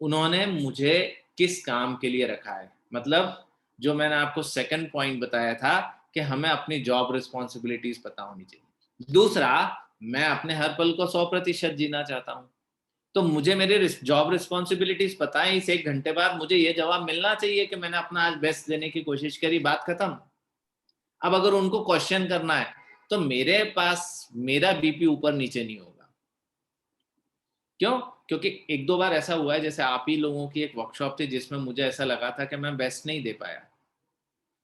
उन्होंने मुझे किस काम के लिए रखा है। मतलब जो मैंने आपको सेकंड पॉइंट बताया था कि हमें अपनी जॉब रिस्पॉन्सिबिलिटीज पता होनी चाहिए। दूसरा, मैं अपने हर पल को 100% जीना चाहता हूं, तो मुझे मेरी जॉब रिस्पॉन्सिबिलिटीज पता है। इस 1 घंटे बाद मुझे ये जवाब मिलना चाहिए कि मैंने अपना आज बेस्ट देने की कोशिश करी, बात खत्म। अब अगर उनको क्वेश्चन करना है तो मेरे पास मेरा बीपी ऊपर नीचे नहीं होगा। क्यों? क्योंकि 1-2 बार ऐसा हुआ है, जैसे आप ही लोगों की एक वर्कशॉप थी जिसमें मुझे ऐसा लगा था कि मैं बेस्ट नहीं दे पाया।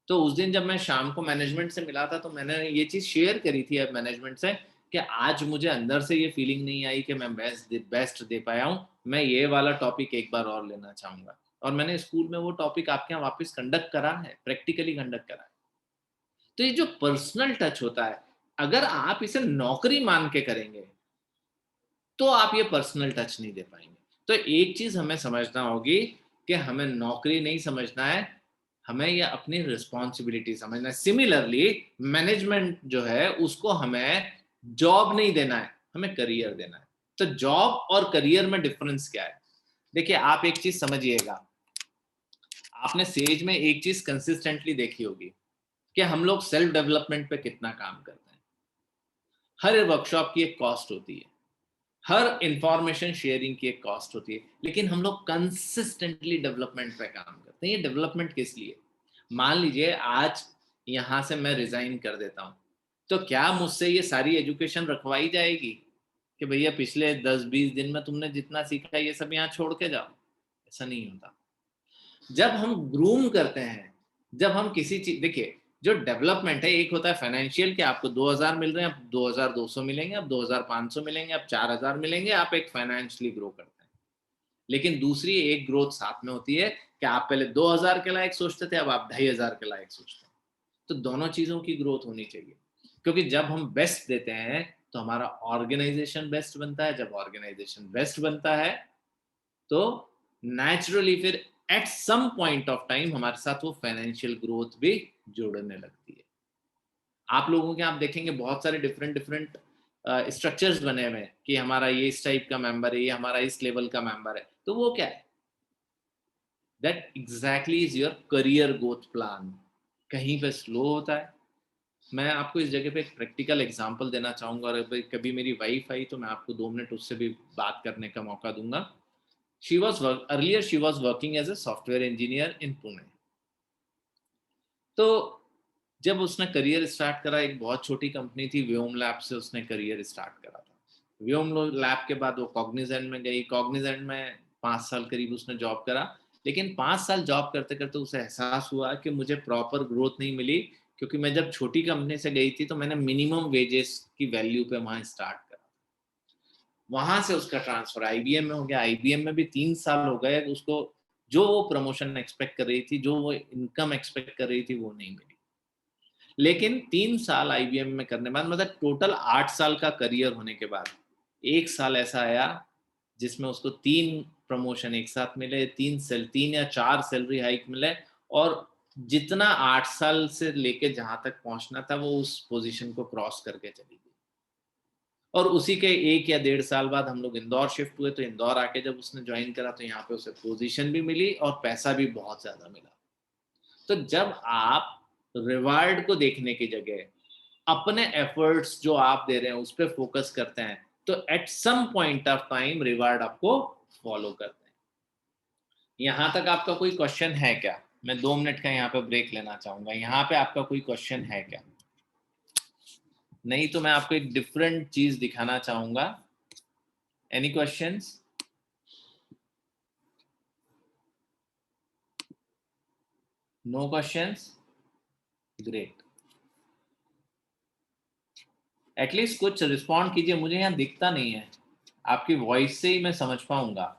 तो उस दिन जब मैं शाम को मैनेजमेंट से मिला था तो मैंने ये चीज शेयर करी थी अब मैनेजमेंट से कि आज मुझे अंदर से ये फीलिंग नहीं आई कि मैं बेस्ट दे पाया हूँ, मैं ये वाला टॉपिक एक बार और लेना चाहूंगा। और मैंने स्कूल में वो टॉपिक आपके यहाँ वापस कंडक्ट करा है, प्रैक्टिकली कंडक्ट करा है। तो ये जो पर्सनल टच होता है, अगर आप इसे नौकरी मान के करेंगे तो आप ये पर्सनल टच नहीं दे पाएंगे। तो एक चीज हमें समझना होगी कि हमें नौकरी नहीं समझना है, हमें ये अपनी रिस्पॉन्सिबिलिटी समझना है। सिमिलरली मैनेजमेंट जो है उसको हमें जॉब नहीं देना है, हमें करियर देना है। तो जॉब और करियर में डिफरेंस क्या है? देखिए, आप एक चीज समझिएगा, आपने सेज में एक चीज कंसिस्टेंटली देखी होगी कि हम लोग सेल्फ डेवलपमेंट पे कितना काम करते हैं। हर वर्कशॉप की एक कॉस्ट होती है, हर इंफॉर्मेशन शेयरिंग की एक कॉस्ट होती है, लेकिन हम लोग कंसिस्टेंटली डेवलपमेंट पे काम करते हैं। ये डेवलपमेंट किस लिए? मान लीजिए आज यहां से मैं रिजाइन कर देता हूं, तो क्या मुझसे ये सारी एजुकेशन रखवाई जाएगी कि भैया पिछले 10-20 दिन में तुमने जितना सीखा ये सब यहाँ छोड़ के जाओ? ऐसा नहीं होता। जब हम ग्रूम करते हैं, जब हम किसी चीज, देखिए जो डेवलपमेंट है, एक होता है फाइनेंशियल कि आपको 2000 मिल रहे हैं, अब 2200 मिलेंगे, अब 2500 मिलेंगे, अब 4000 मिलेंगे, आप एक फाइनेंशियली ग्रो करते हैं। लेकिन दूसरी एक ग्रोथ साथ में होती है कि आप पहले 2000 के लायक सोचते थे, अब आप 2500 के लायक सोचते हैं। तो दोनों चीजों की ग्रोथ होनी चाहिए, क्योंकि जब हम बेस्ट देते हैं तो हमारा ऑर्गेनाइजेशन बेस्ट बनता है। जब ऑर्गेनाइजेशन बेस्ट बनता है तो नेचुरली फिर at some point of time हमारे साथ वो फाइनेंशियल ग्रोथ भी जुड़ने लगती है। आप लोगों के आप देखेंगे बहुत सारे डिफरेंट स्ट्रक्चर्स बने हुए हैं कि हमारा ये इस टाइप का मेंबर है, ये हमारा इस लेवल का मेंबर है, तो वो क्या है? That exactly is your career growth plan. कहीं पे स्लो होता है। मैं आपको इस जगह पे एक प्रैक्टिकल एग्जांपल देना चाहूंगा, और कभी मेरी वाइफ आई तो मैं आपको 2 मिनट उससे भी बात करने का मौका दूंगा। she was working as a software engineer in Pune। तो जब उसने करियर स्टार्ट करा, एक बहुत छोटी कंपनी थी व्योम लैब से उसने करियर स्टार्ट करा था। व्योम लैब के बाद वो कॉग्निजेंट में गई, कॉग्निजेंट में 5 साल करीब उसने जॉब करा। लेकिन 5 साल जॉब करते करते उसे एहसास हुआ कि मुझे प्रॉपर ग्रोथ नहीं मिली, क्योंकि मैं जब छोटी कंपनी से गई थी तो मैंने मिनिमम वेजेस की वैल्यू पे वहां स्टार्ट करा। वहां से उसका ट्रांसफर आईबीएम में हो गया। आईबीएम में भी 3 साल हो गए, उसको जो वो प्रमोशन एक्सपेक्ट कर रही थी, जो वो इनकम एक्सपेक्ट कर रही थी, वो नहीं मिली। लेकिन 3 साल आईबीएम में करने बाद, मतलब टोटल 8 साल का करियर होने के बाद 1 साल ऐसा आया जिसमें उसको 3 प्रमोशन एक साथ मिले, 3 या 4 सैलरी हाइक मिले, और जितना 8 साल से लेके जहां तक पहुंचना था वो उस पोजीशन को क्रॉस करके चली गई। और उसी के 1 या 1.5 साल बाद हम लोग इंदौर शिफ्ट हुए। तो इंदौर आके जब उसने ज्वाइन करा तो यहाँ पे उसे पोजीशन भी मिली और पैसा भी बहुत ज्यादा मिला। तो जब आप रिवार्ड को देखने की जगह अपने एफर्ट्स जो आप दे रहे हैं उस पर फोकस करते हैं, तो at some point of time reward आपको फॉलो करते हैं। यहां तक आपका कोई क्वेश्चन है क्या? मैं 2 मिनट का यहाँ पे ब्रेक लेना चाहूंगा। यहाँ पे आपका कोई क्वेश्चन है क्या? नहीं तो मैं आपको एक डिफरेंट चीज दिखाना चाहूंगा। Any questions? No questions? Great. At least कुछ रिस्पॉन्ड कीजिए, मुझे यहाँ दिखता नहीं है। आपकी वॉइस से ही मैं समझ पाऊंगा।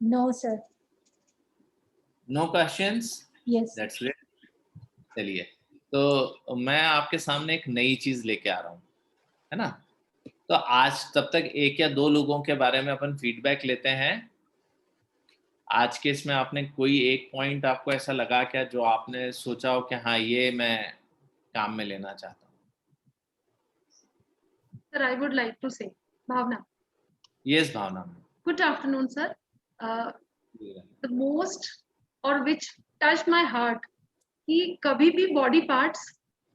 No, sir. No questions? Yes. That's great. चलिए, तो मैं आपके सामने एक नई चीज लेके आ रहा हूँ, है ना? तो आज तब तक एक या दो लोगों के बारे में अपन फीडबैक लेते हैं। आज के इसमें आपने कोई एक पॉइंट आपको ऐसा लगा क्या जो आपने सोचा हो कि हाँ ये मैं काम में लेना चाहता हूँ? Sir, I would like to say, Bhavna. Yes Bhavna. Good afternoon, sir. The most or which touched my heart कि कभी भी बॉडी पार्ट्स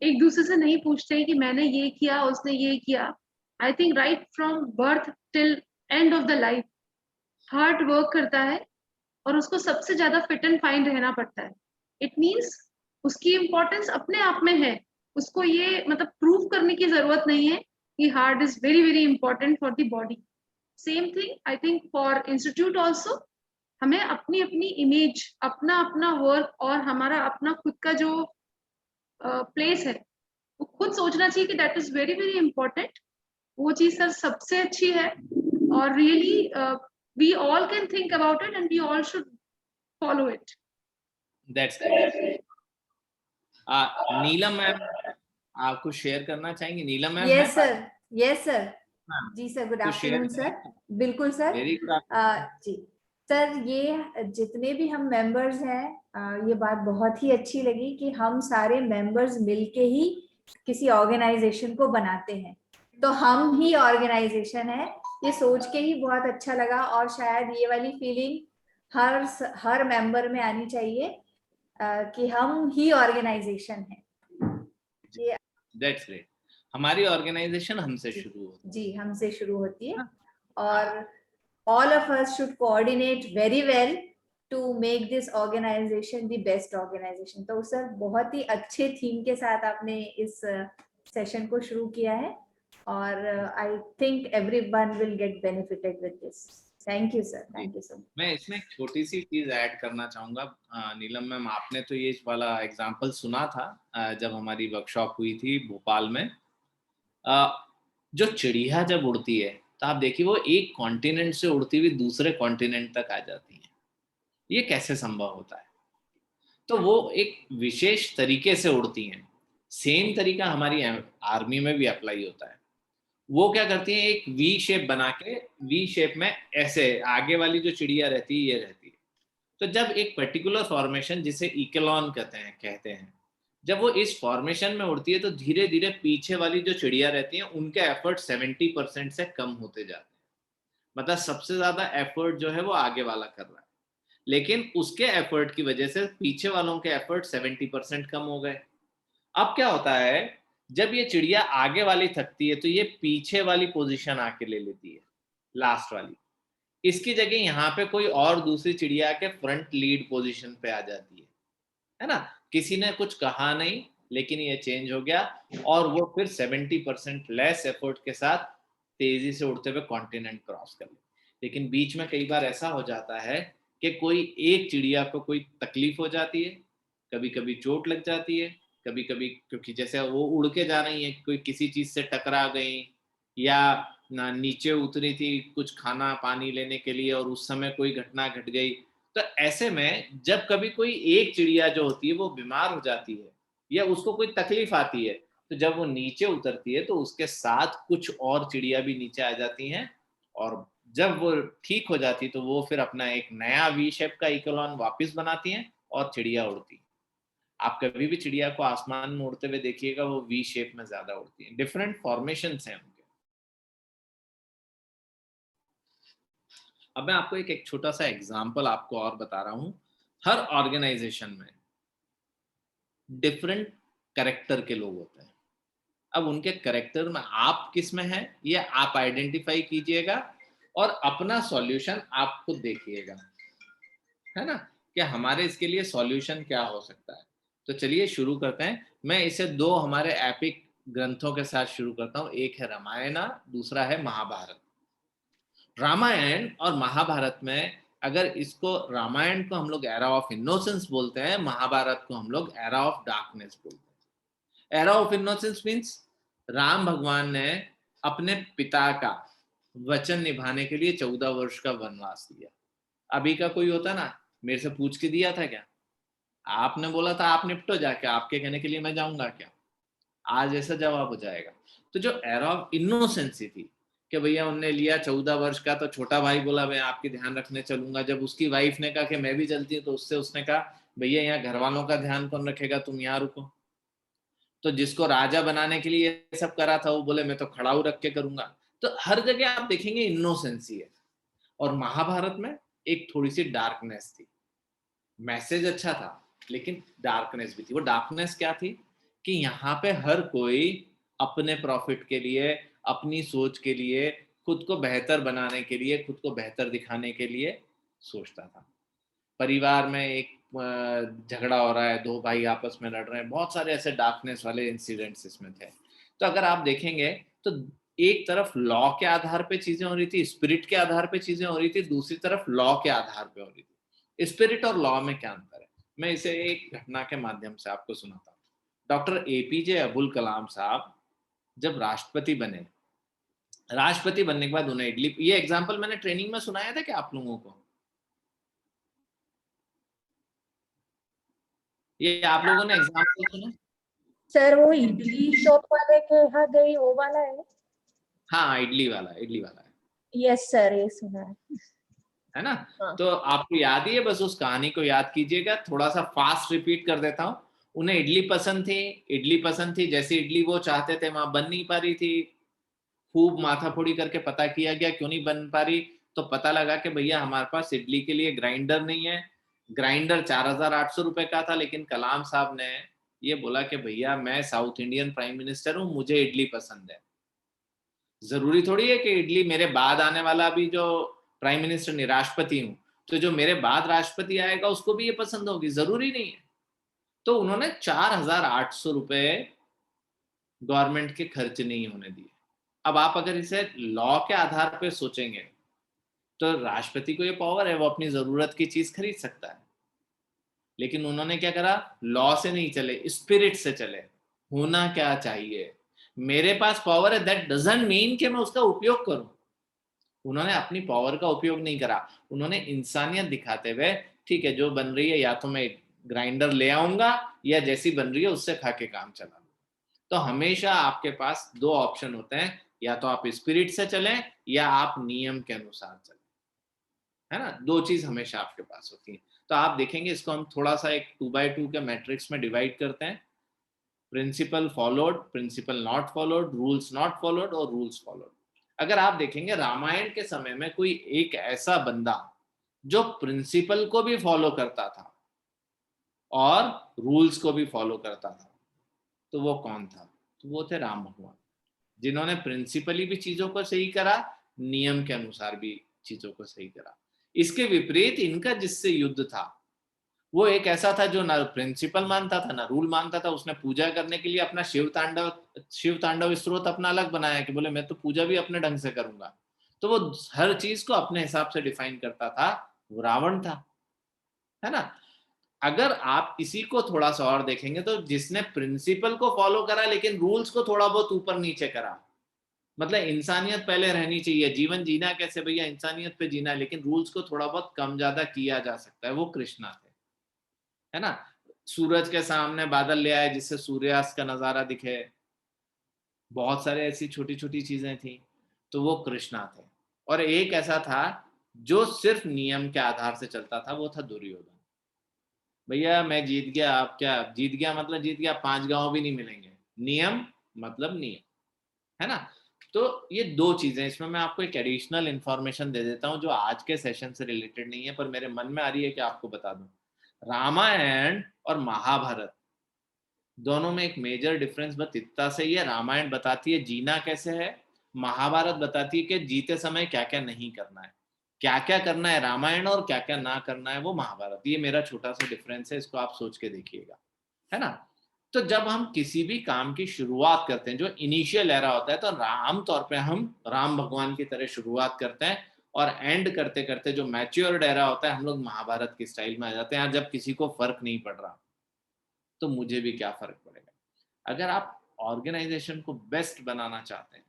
एक दूसरे से नहीं पूछते हैं कि मैंने ये किया उसने ये किया। I think right from birth till end of the life heart work करता है और उसको सबसे ज्यादा फिट एंड फाइन रहना पड़ता है। इट मीन्स उसकी इम्पोर्टेंस अपने आप में है, उसको ये मतलब प्रूव करने की जरूरत नहीं है कि heart is very very important for the body. Same thing I think for institute also, हमें अपनी अपनी इमेज, अपना अपना वर्क और हमारा अपना खुद का जो प्लेस है वो खुद सोचना चाहिए कि that is very very important. वो चीज सर सबसे अच्छी है और really we all can think about it and we all should follow it. That's Neelam ma'am आपको शेयर करना चाहेंगे? Neelam ma'am? Yes sir, yes sir. हाँ, जी सर, गुड तो आफ्टरनून शेयर सर। बिल्कुल सर। Very good. जी सर, ये जितने भी हम मेंबर्स हैं, ये बात बहुत ही अच्छी लगी कि हम सारे मेंबर्स मिलके ही किसी ऑर्गेनाइजेशन को बनाते हैं, तो हम ही ऑर्गेनाइजेशन है, ये सोच के ही बहुत अच्छा लगा। और शायद ये वाली फीलिंग हर मेंबर में आनी चाहिए कि हम ही ऑर्गेनाइजेशन है। ये दैट्स ग्रेट। हमारी ऑर्गेनाइजेशन हमसे शुरू होती है। जी, हमसे शुरू होती है और all of us should coordinate very well to make this organization the best organization। तो सर बहुत ही अच्छे थीम के साथ आपने इस सेशन को शुरू किया है और I think everyone will get benefited with this। Thank you sir, thank you sir. मैं इसमें एक छोटी सी चीज ऐड करना चाहूंगा। नीलम मैम, आपने तो ये वाला एग्जांपल सुना था जब हमारी वर्कशॉप हुई थी भोपाल में। जो चिड़िया जब उड़ती है तो आप देखिए वो एक कॉन्टिनेंट से उड़ती हुई दूसरे कॉन्टिनेंट तक आ जाती है। ये कैसे संभव होता है? तो वो एक विशेष तरीके से उड़ती हैं। सेम तरीका हमारी आर्मी में भी अप्लाई होता है। वो क्या करती है, एक वी शेप बना के, वी शेप में ऐसे आगे वाली जो चिड़िया रहती है ये रहती है। तो जब एक पर्टिकुलर फॉर्मेशन जिसे इकेलॉन कहते हैं, जब वो इस फॉर्मेशन में उड़ती है तो धीरे धीरे पीछे वाली जो चिड़िया रहती हैं उनके एफर्ट 70% से कम होते जाते हैं। मतलब सबसे ज्यादा एफर्ट जो है वो आगे वाला कर रहा है, लेकिन उसके एफर्ट की वजह से पीछे वालों के एफर्ट 70% कम हो गए। अब क्या होता है, जब ये चिड़िया आगे वाली थकती है तो ये पीछे वाली पोजीशन आके ले लेती है, लास्ट वाली। इसकी जगह यहाँ पे कोई और दूसरी चिड़िया के फ्रंट लीड पोजीशन पे आ जाती है ना? किसी ने कुछ कहा नहीं, लेकिन ये चेंज हो गया और वो फिर 70% लेस एफर्ट के साथ तेजी से उड़ते हुए कॉन्टिनेंट क्रॉस कर ले। लेकिन बीच में कई बार ऐसा हो जाता है कि कोई एक चिड़िया को कोई तकलीफ हो जाती है, कभी कभी चोट लग जाती है, कभी कभी क्योंकि जैसे वो उड़ के जा रही है, कोई किसी चीज से टकरा गई या ना नीचे उतरी थी कुछ खाना पानी लेने के लिए और उस समय कोई घटना घट गई। तो ऐसे में जब कभी कोई एक चिड़िया जो होती है वो बीमार हो जाती है या उसको कोई तकलीफ आती है, तो जब वो नीचे उतरती है तो उसके साथ कुछ और चिड़िया भी नीचे आ जाती हैं और जब वो ठीक हो जाती तो वो फिर अपना एक नया वी शेप का इकोलॉन वापस बनाती हैं और चिड़िया उड़ती है। आप कभी भी चिड़िया को आसमान में उड़ते हुए देखिएगा, वो वी शेप में ज्यादा उड़ती है। डिफरेंट फॉर्मेशंस हैं उनके। अब मैं आपको एक छोटा सा एग्जांपल आपको और बता रहा हूं। हर ऑर्गेनाइजेशन में डिफरेंट कैरेक्टर के लोग होते हैं। अब उनके कैरेक्टर में आप किस में हैं ये आप आइडेंटिफाई कीजिएगा और अपना सॉल्यूशन आप खुद देखिएगा, है ना, कि हमारे इसके लिए सॉल्यूशन क्या हो सकता है। तो चलिए शुरू करते हैं। मैं इसे दो हमारे एपिक ग्रंथों के साथ शुरू करता हूँ। एक है रामायण, दूसरा है महाभारत। रामायण और महाभारत में अगर इसको, रामायण को हम लोग एरा ऑफ इनोसेंस बोलते हैं, महाभारत को हम लोग एरा ऑफ डार्कनेस बोलते हैं। Era of innocence means Ram भगवान ने अपने पिता का वचन निभाने के लिए 14 वर्ष का वनवास दिया। अभी का कोई होता ना, मेरे से पूछ के दिया था क्या? आपने बोला था आप निपटो जाके, आपके कहने के लिए मैं जाऊंगा क्या? आज ऐसा जवाब हो जाएगा। तो जो एरा ऑफ इनोसेंसी थी कि भैया उनने लिया 14 वर्ष का, तो छोटा भाई बोला मैं आपकी ध्यान रखने चलूंगा। जब उसकी वाइफ ने कहा कि मैं भी चलती हूँ, तो उससे उसने कहा भैया यहाँ घर वालों का ध्यान कौन रखेगा, तुम यहाँ रुको। तो जिसको राजा बनाने के लिए ये सब करा था, वो बोले मैं तो खड़ाऊ रख के करूंगा। तो हर जगह आप देखेंगे इनोसेंसी है। और महाभारत में एक थोड़ी सी डार्कनेस थी। मैसेज अच्छा था लेकिन डार्कनेस भी थी। वो डार्कनेस क्या थी कि यहाँ पे हर कोई अपने प्रॉफिट के लिए, अपनी सोच के लिए, खुद को बेहतर बनाने के लिए, खुद को बेहतर दिखाने के लिए सोचता था। परिवार में एक झगड़ा हो रहा है, दो भाई आपस में लड़ रहे हैं, बहुत सारे ऐसे डार्कनेस वाले इंसिडेंट्स इसमें थे। तो अगर आप देखेंगे तो एक तरफ लॉ के आधार पे चीजें हो रही थी, स्पिरिट के आधार पे चीजें हो रही थी, दूसरी तरफ लॉ के आधार पे हो रही थी। स्पिरिट और लॉ में क्या अंतर है, मैं इसे एक घटना के माध्यम से आपको सुनाता हूँ। डॉक्टर एपीजे अब्दुल कलाम साहब जब राष्ट्रपति बने, राष्ट्रपति बनने के बाद उन्हें इडली, ये एग्जाम्पल मैंने ट्रेनिंग में सुनाया था क्या आप लोगों को? ये आप लोगों ने एग्जाम्पल सुना? सर वो इडली शॉप वाले के यहाँ गई वो वाला है ना? हाँ, इडली वाला है। यस सर, ये सुना है ना? हाँ। तो आपको याद ही है, बस उस कहानी को याद कीजिएगा। थोड़ा सा फास्ट रिपीट कर देता हूँ। उन्हें इडली पसंद थी, जैसी इडली वो चाहते थे वहां बन नहीं पा रही थी। खूब माथाफोड़ी करके पता किया गया क्यों नहीं बन पा रही, तो पता लगा कि भैया हमारे पास इडली के लिए ग्राइंडर नहीं है। ग्राइंडर 4,800 रुपए का था, लेकिन कलाम साहब ने ये बोला कि भैया मैं साउथ इंडियन प्राइम मिनिस्टर हूँ, मुझे इडली पसंद है। जरूरी थोड़ी है कि इडली मेरे बाद आने वाला भी जो प्राइम मिनिस्टर नहीं, राष्ट्रपति हूँ, तो जो मेरे बाद राष्ट्रपति आएगा उसको भी ये पसंद होगी, जरूरी नहीं है। तो उन्होंने 4,800 रुपए गवर्नमेंट के खर्च नहीं होने दिए। अब आप अगर इसे लॉ के आधार पे सोचेंगे तो राष्ट्रपति को ये पावर है, वो अपनी जरूरत की चीज खरीद सकता है। लेकिन उन्होंने क्या करा, लॉ से नहीं चले, स्पिरिट से चले। होना क्या चाहिए, मेरे पास पावर है, दैट डजंट मीन कि मैं उसका उपयोग करूं। उन्होंने अपनी पावर का उपयोग नहीं करा, उन्होंने इंसानियत दिखाते हुए ठीक है जो बन रही है या तो मैं ग्राइंडर ले आऊंगा या जैसी बन रही है उससे खा के काम चला। तो हमेशा आपके पास दो ऑप्शन होते हैं, या तो आप स्पिरिट से चलें या आप नियम के अनुसार चलें, है ना? दो चीज हमेशा आपके पास होती है। तो आप देखेंगे इसको हम थोड़ा सा एक 2x2 के मैट्रिक्स में डिवाइड करते हैं। Principle followed, principle not followed, rules not followed और रूल्स फॉलोड। अगर आप देखेंगे रामायण के समय में कोई एक ऐसा बंदा जो प्रिंसिपल को भी फॉलो करता था और रूल्स को भी फॉलो करता था, तो वो कौन था? तो वो थे राम भगवान, जिन्होंने प्रिंसिपली भी चीजों को सही करा, नियम के अनुसार भी चीजों को सही करा। इसके विपरीत इनका जिससे युद्ध था वो एक ऐसा था जो ना प्रिंसिपल मानता था ना रूल मानता था। उसने पूजा करने के लिए अपना शिव तांडव स्त्रोत अपना अलग बनाया कि बोले मैं तो पूजा भी अपने ढंग से करूंगा। तो वो हर चीज को अपने हिसाब से डिफाइन करता था, वो रावण था, है ना? अगर आप इसी को थोड़ा सा और देखेंगे तो जिसने प्रिंसिपल को फॉलो करा लेकिन रूल्स को थोड़ा बहुत ऊपर नीचे करा, मतलब इंसानियत पहले रहनी चाहिए, जीवन जीना कैसे भैया, इंसानियत पे जीना, लेकिन रूल्स को थोड़ा बहुत कम ज्यादा किया जा सकता है, वो कृष्णा थे, है ना? सूरज के सामने बादल ले आए जिससे सूर्यास्त का नजारा दिखे, बहुत सारे ऐसी छोटी छोटी चीजें थी, तो वो कृष्णा थे। और एक ऐसा था जो सिर्फ नियम के आधार से चलता था, वो था दुर्योधन। भैया मैं जीत गया, आप क्या जीत गया मतलब जीत गया, 5 गांव भी नहीं मिलेंगे, नियम मतलब नियम, है ना? तो ये दो चीजें, इसमें मैं आपको एक एडिशनल इंफॉर्मेशन दे देता हूं जो आज के सेशन से रिलेटेड नहीं है पर मेरे मन में आ रही है कि आपको बता दूं। रामायण और महाभारत दोनों में एक मेजर डिफरेंस बस इतना सही है, रामायण बताती है जीना कैसे है, महाभारत बताती है कि जीते समय क्या क्या नहीं करना है। क्या क्या करना है रामायण और क्या क्या ना करना है वो महाभारत। ये मेरा छोटा सा डिफरेंस है, इसको आप सोच के देखिएगा, है ना? तो जब हम किसी भी काम की शुरुआत करते हैं, जो इनिशियल एरा होता है, तो आम तौर पे हम राम भगवान की तरह शुरुआत करते हैं और एंड करते करते जो मैच्योर्ड एरा होता है हम लोग महाभारत की स्टाइल में आ जाते हैं। जब किसी को फर्क नहीं पड़ रहा तो मुझे भी क्या फर्क पड़ेगा। अगर आप ऑर्गेनाइजेशन को बेस्ट बनाना चाहते हैं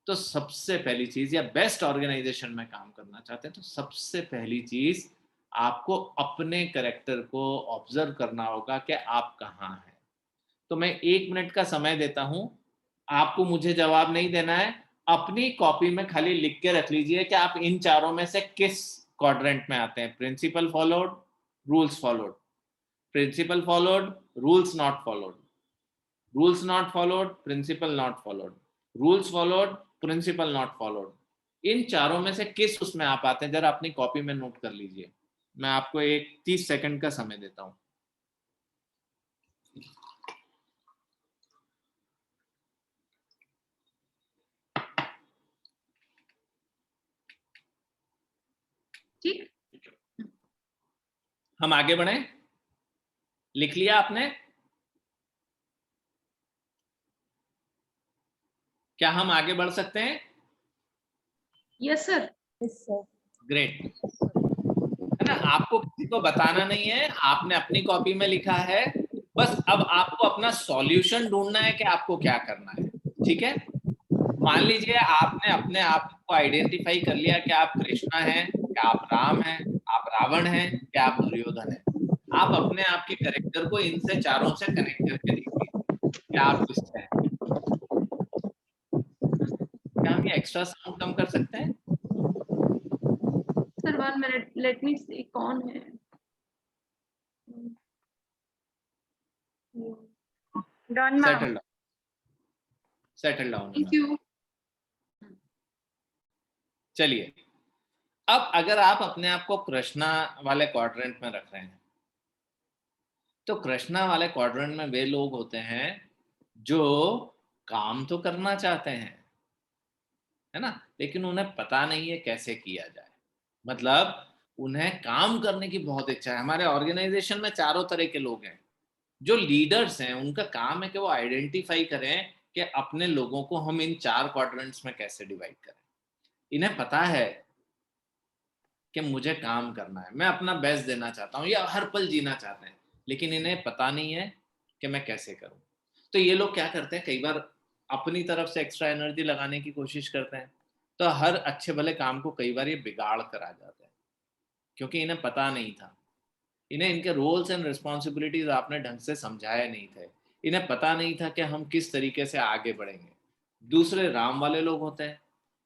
तो सबसे पहली चीज, या बेस्ट ऑर्गेनाइजेशन में काम करना चाहते हैं तो सबसे पहली चीज आपको अपने कैरेक्टर को ऑब्जर्व करना होगा कि आप कहाँ हैं। तो मैं 1 मिनट का समय देता हूं, आपको मुझे जवाब नहीं देना है, अपनी कॉपी में खाली लिख के रख लीजिए कि आप इन चारों में से किस क्वाड्रेंट में आते हैं। Principle followed, rules followed, principle followed, rules not followed, rules not followed, principle not followed, rules followed, principle not followed. इन चारों में से किस उसमें आप आते हैं, जरा अपनी कॉपी में नोट कर लीजिए। मैं आपको 30 सेकंड का समय देता हूं। ठीक, हम आगे बढ़े? लिख लिया आपने? क्या हम आगे बढ़ सकते हैं? Yes sir. ग्रेट, है ना? आपको किसी को बताना नहीं है, आपने अपनी कॉपी में लिखा है, बस अब आपको अपना सॉल्यूशन ढूंढना है कि आपको क्या करना है। ठीक है, मान लीजिए आपने अपने आप को आइडेंटिफाई कर लिया कि आप कृष्णा हैं, क्या आप राम हैं, आप रावण हैं, क्या आप दुर्योधन हैं। आप अपने आप के कैरेक्टर को इनसे चारों से कनेक्ट करके देखिए क्या आप किससे हैं। क्या हम ये एक्स्ट्रा साउंड कम कर सकते हैं? सर 1 मिनट, लेट मी सी कौन है। Done, ma'am. Settle down, settle down. Thank you. चलिए, अब अगर आप अपने आप को कृष्णा वाले क्वाड्रेंट में रख रहे हैं तो कृष्णा वाले क्वाड्रेंट में वे लोग होते हैं जो काम तो करना चाहते हैं, है ना, लेकिन उन्हें पता नहीं है कैसे किया जाए। मतलब उन्हें काम करने की बहुत इच्छा है। हमारे ऑर्गेनाइजेशन में चारों तरह के लोग हैं। जो लीडर्स हैं उनका काम है कि वो आइडेंटिफाई करें कि अपने लोगों को हम इन 4 क्वाड्रेंट्स में कैसे डिवाइड करें। इन्हें पता है कि मुझे काम करना है, मैं अपना बेस्ट देना चाहता हूँ या हर पल जीना चाहते हैं, लेकिन इन्हें पता नहीं है कि मैं कैसे करूँ। तो ये लोग क्या करते हैं, कई बार अपनी तरफ से एक्स्ट्रा एनर्जी लगाने की कोशिश करते हैं, तो हर अच्छे भले काम को कई बार ये बिगाड़ कर आ जाते हैं, क्योंकि इन्हें पता नहीं था। इन्हें इनके रोल्स एंड रिस्पॉन्सिबिलिटीज आपने ढंग से समझाए नहीं थे। इन्हें पता नहीं था कि हम किस तरीके से आगे बढ़ेंगे। दूसरे राम वाले लोग होते हैं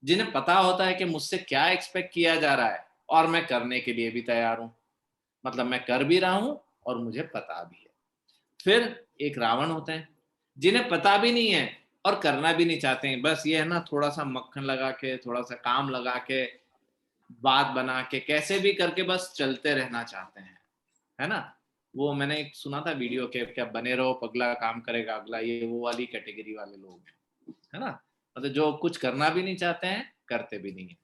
जिन्हें पता होता है कि मुझसे क्या एक्सपेक्ट किया जा रहा है और मैं करने के लिए भी तैयार हूं, मतलब मैं कर भी रहा हूं और मुझे पता भी है। फिर एक रावण होते हैं जिन्हें पता भी नहीं है और करना भी नहीं चाहते हैं, बस ये है ना, थोड़ा सा मक्खन लगा के, थोड़ा सा काम लगा के, बात बना के, कैसे भी करके बस चलते रहना चाहते हैं, है ना। वो मैंने एक सुना था वीडियो के, क्या बने रहो पगला काम करेगा अगला, ये वो वाली कैटेगरी वाले लोग हैं, है ना। मतलब जो कुछ करना भी नहीं चाहते हैं, करते भी नहीं है।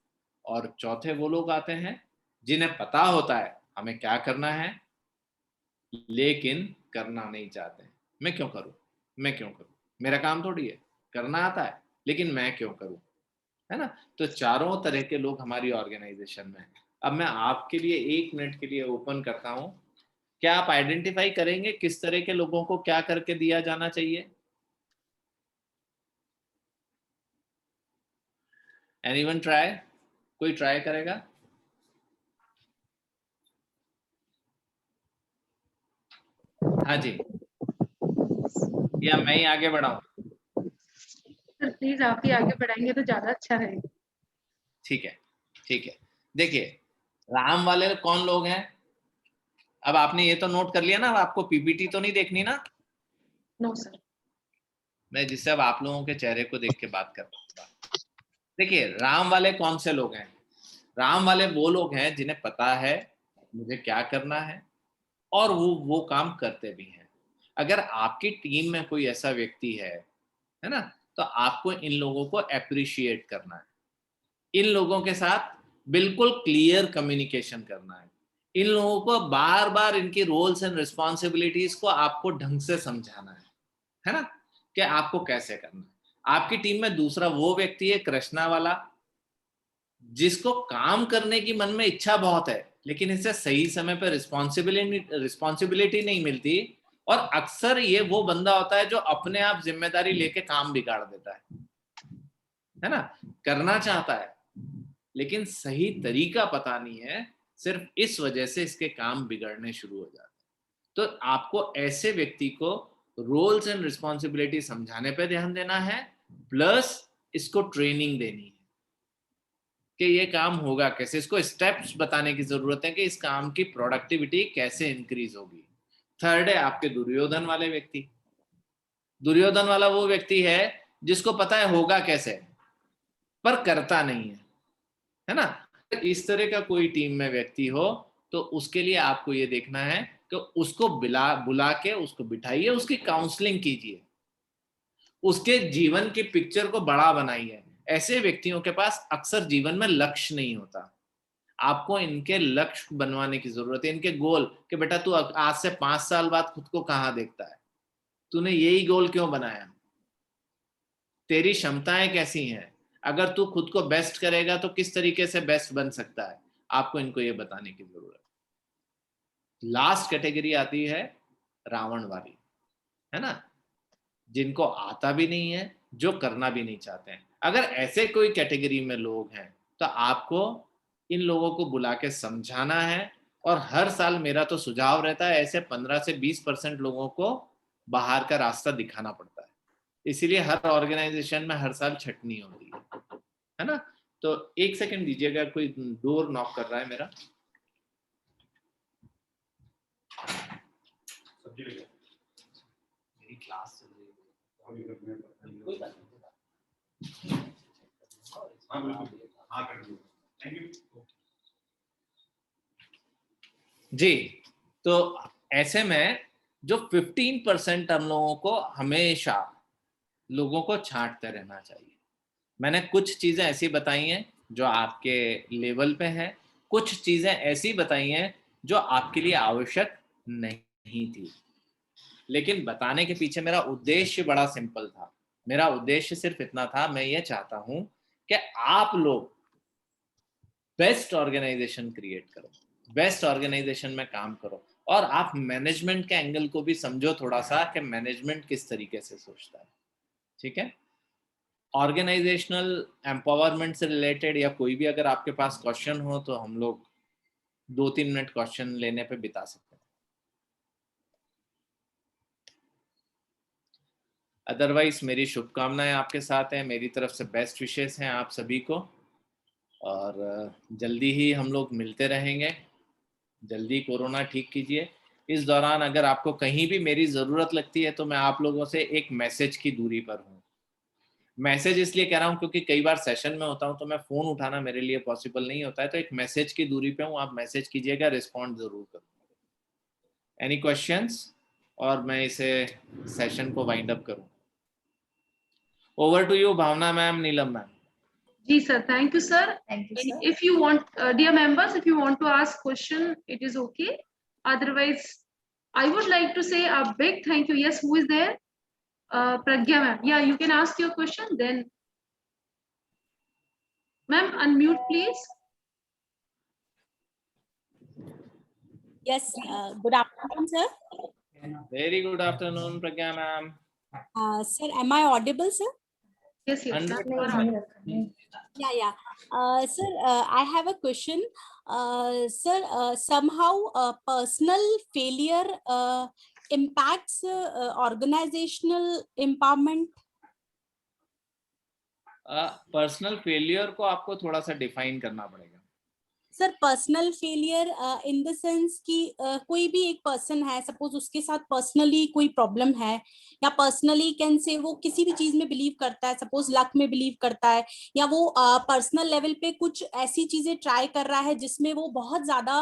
और चौथे वो लोग आते हैं जिन्हें पता होता है हमें क्या करना है, लेकिन करना नहीं चाहते हैं। मैं क्यों करूं, मैं क्यों करूं, मेरा काम थोड़ी है, करना आता है, लेकिन मैं क्यों करूं, है ना। तो चारों तरह के लोग हमारी ऑर्गेनाइजेशन में हैं। अब मैं आपके लिए 1 मिनट के लिए ओपन करता हूं, क्या आप आइडेंटिफाई करेंगे किस तरह के लोगों को क्या करके दिया जाना चाहिए? Anyone try? कोई ट्राई करेगा? हाँ जी, या मैं ही आगे बढ़ाऊं? सर प्लीज आप ही आगे बढ़ाएंगे तो ज्यादा अच्छा रहेगा। ठीक है, ठीक है। देखिए, राम वाले कौन लोग हैं? अब आपने ये तो नोट कर लिया ना, आपको पीपीटी तो नहीं देखनी ना? No sir. मैं जिससे अब आप लोगों के चेहरे को देख के बात कर रहा हूँ। देखिए, राम वाले कौन से लोग हैं? राम वाले वो लोग हैं जिन्हें पता है मुझे क्या करना है और वो काम करते भी हैं। अगर आपकी टीम में कोई ऐसा व्यक्ति है ना, तो आपको इन लोगों को अप्रिशिएट करना है, इन लोगों के साथ बिल्कुल क्लियर कम्युनिकेशन करना है, इन लोगों को बार बार इनकी रोल्स एंड रिस्पॉन्सिबिलिटीज को आपको ढंग से समझाना है ना, कि आपको कैसे करना है। आपकी टीम में दूसरा वो व्यक्ति है कृष्णा वाला, जिसको काम करने की मन में इच्छा बहुत है, लेकिन इसे सही समय पर रिस्पॉन्सिबिलिटी नहीं मिलती, और अक्सर ये वो बंदा होता है जो अपने आप जिम्मेदारी लेके काम बिगाड़ देता है ना, करना चाहता है लेकिन सही तरीका पता नहीं है, सिर्फ इस वजह से इसके काम बिगड़ने शुरू हो जाते हैं। तो आपको ऐसे व्यक्ति को रोल्स एंड रिस्पॉन्सिबिलिटी समझाने पे ध्यान देना है, प्लस इसको ट्रेनिंग देनी है कि ये काम होगा कैसे, इसको स्टेप्स बताने की जरूरत है कि इस काम की प्रोडक्टिविटी कैसे इंक्रीज होगी। थर्ड है आपके दुर्योधन वाले व्यक्ति। दुर्योधन वाला वो व्यक्ति है जिसको पता है होगा कैसे पर करता नहीं है ना। इस तरह का कोई टीम में व्यक्ति हो तो उसके लिए आपको ये देखना है कि उसको बुला के उसको बिठाइए, उसकी काउंसलिंग कीजिए, उसके जीवन की पिक्चर को बड़ा बनाइए। ऐसे व्यक्तियों के पास अक्सर जीवन में लक्ष्य नहीं होता। आपको इनके लक्ष्य बनवाने की जरूरत है, इनके गोल कि बेटा तू आज से 5 साल बाद खुद को कहाँ देखता है, तूने यही गोल क्यों बनाया, तेरी क्षमताएं कैसी हैं, अगर तू खुद को बेस्ट करेगा तो किस तरीके से बेस्ट बन सकता है, आपको इनको ये बताने की जरूरत है। लास्ट कैटेगरी आती है रावण वाली, है ना, जिनको आता भी नहीं है, जो करना भी नहीं चाहते हैं। अगर ऐसे कोई कैटेगरी में लोग हैं तो आपको इन लोगों को बुला के समझाना है, और हर साल मेरा तो सुझाव रहता है ऐसे 15 से 20% लोगों को बाहर का रास्ता दिखाना पड़ता है। इसीलिए हर ऑर्गेनाइजेशन में हर साल छटनी होती है ना। तो 1 सेकंड दीजिएगा, कोई डोर नॉक कर रहा है मेरा। मेरी क्लास चल रही है। जी, तो ऐसे में जो 15% हम लोगों को हमेशा लोगों को छांटते रहना चाहिए। मैंने कुछ चीजें ऐसी बताई हैं जो आपके लेवल पे हैं, कुछ चीजें ऐसी बताई हैं जो आपके लिए आवश्यक नहीं थी, लेकिन बताने के पीछे मेरा उद्देश्य बड़ा सिंपल था। मेरा उद्देश्य सिर्फ इतना था, मैं ये चाहता हूं कि आप लोग बेस्ट ऑर्गेनाइजेशन क्रिएट करो, बेस्ट ऑर्गेनाइजेशन में काम करो, और आप मैनेजमेंट के एंगल को भी समझो थोड़ा सा कि मैनेजमेंट किस तरीके से सोचता है। ठीक है, ऑर्गेनाइजेशनल एम्पावरमेंट से रिलेटेड या कोई भी अगर आपके पास क्वेश्चन हो तो हम लोग 2-3 मिनट क्वेश्चन लेने पे बिता सकते हैं। अदरवाइज मेरी शुभकामनाएं आपके साथ हैं, मेरी तरफ से बेस्ट विशेस हैं आप सभी को, और जल्दी ही हम लोग मिलते रहेंगे। जल्दी कोरोना ठीक कीजिए। इस दौरान अगर आपको कहीं भी मेरी ज़रूरत लगती है तो मैं आप लोगों से एक मैसेज की दूरी पर हूँ। मैसेज इसलिए कह रहा हूँ क्योंकि कई बार सेशन में होता हूँ तो मैं फ़ोन उठाना मेरे लिए पॉसिबल नहीं होता है, तो एक मैसेज की दूरी पे हूँ, आप मैसेज कीजिएगा, रिस्पॉन्ड ज़रूर करूँगा। एनी क्वेश्चंस, और मैं इसे सेशन को वाइंड अप करूँ। Over to you Bhavna ma'am, Neelam ma'am. जी sir, thank you sir. Thank you, sir. If you want, dear members, if you want to ask question, it is okay. Otherwise, I would like to say a big thank you. Yes, who is there? Pragya ma'am. Yeah, you can ask your question then. Ma'am, unmute please. Yes, good afternoon, sir. Very good afternoon, Pragya ma'am. Sir, am I audible, sir? Yes, yes. 100%. Yeah. Sir, I have a question. Sir, somehow personal failure impacts organizational empowerment. Personal failure को आपको थोड़ा सा define करना पड़ेगा। Sir, personal failure in the sense कि कोई भी एक पर्सन है, सपोज उसके साथ पर्सनली कोई प्रॉब्लम है, या पर्सनली कैन से वो किसी भी चीज में बिलीव करता है, सपोज लक में बिलीव करता है, या वो पर्सनल लेवल पे कुछ ऐसी चीजें ट्राई कर रहा है जिसमें वो बहुत ज्यादा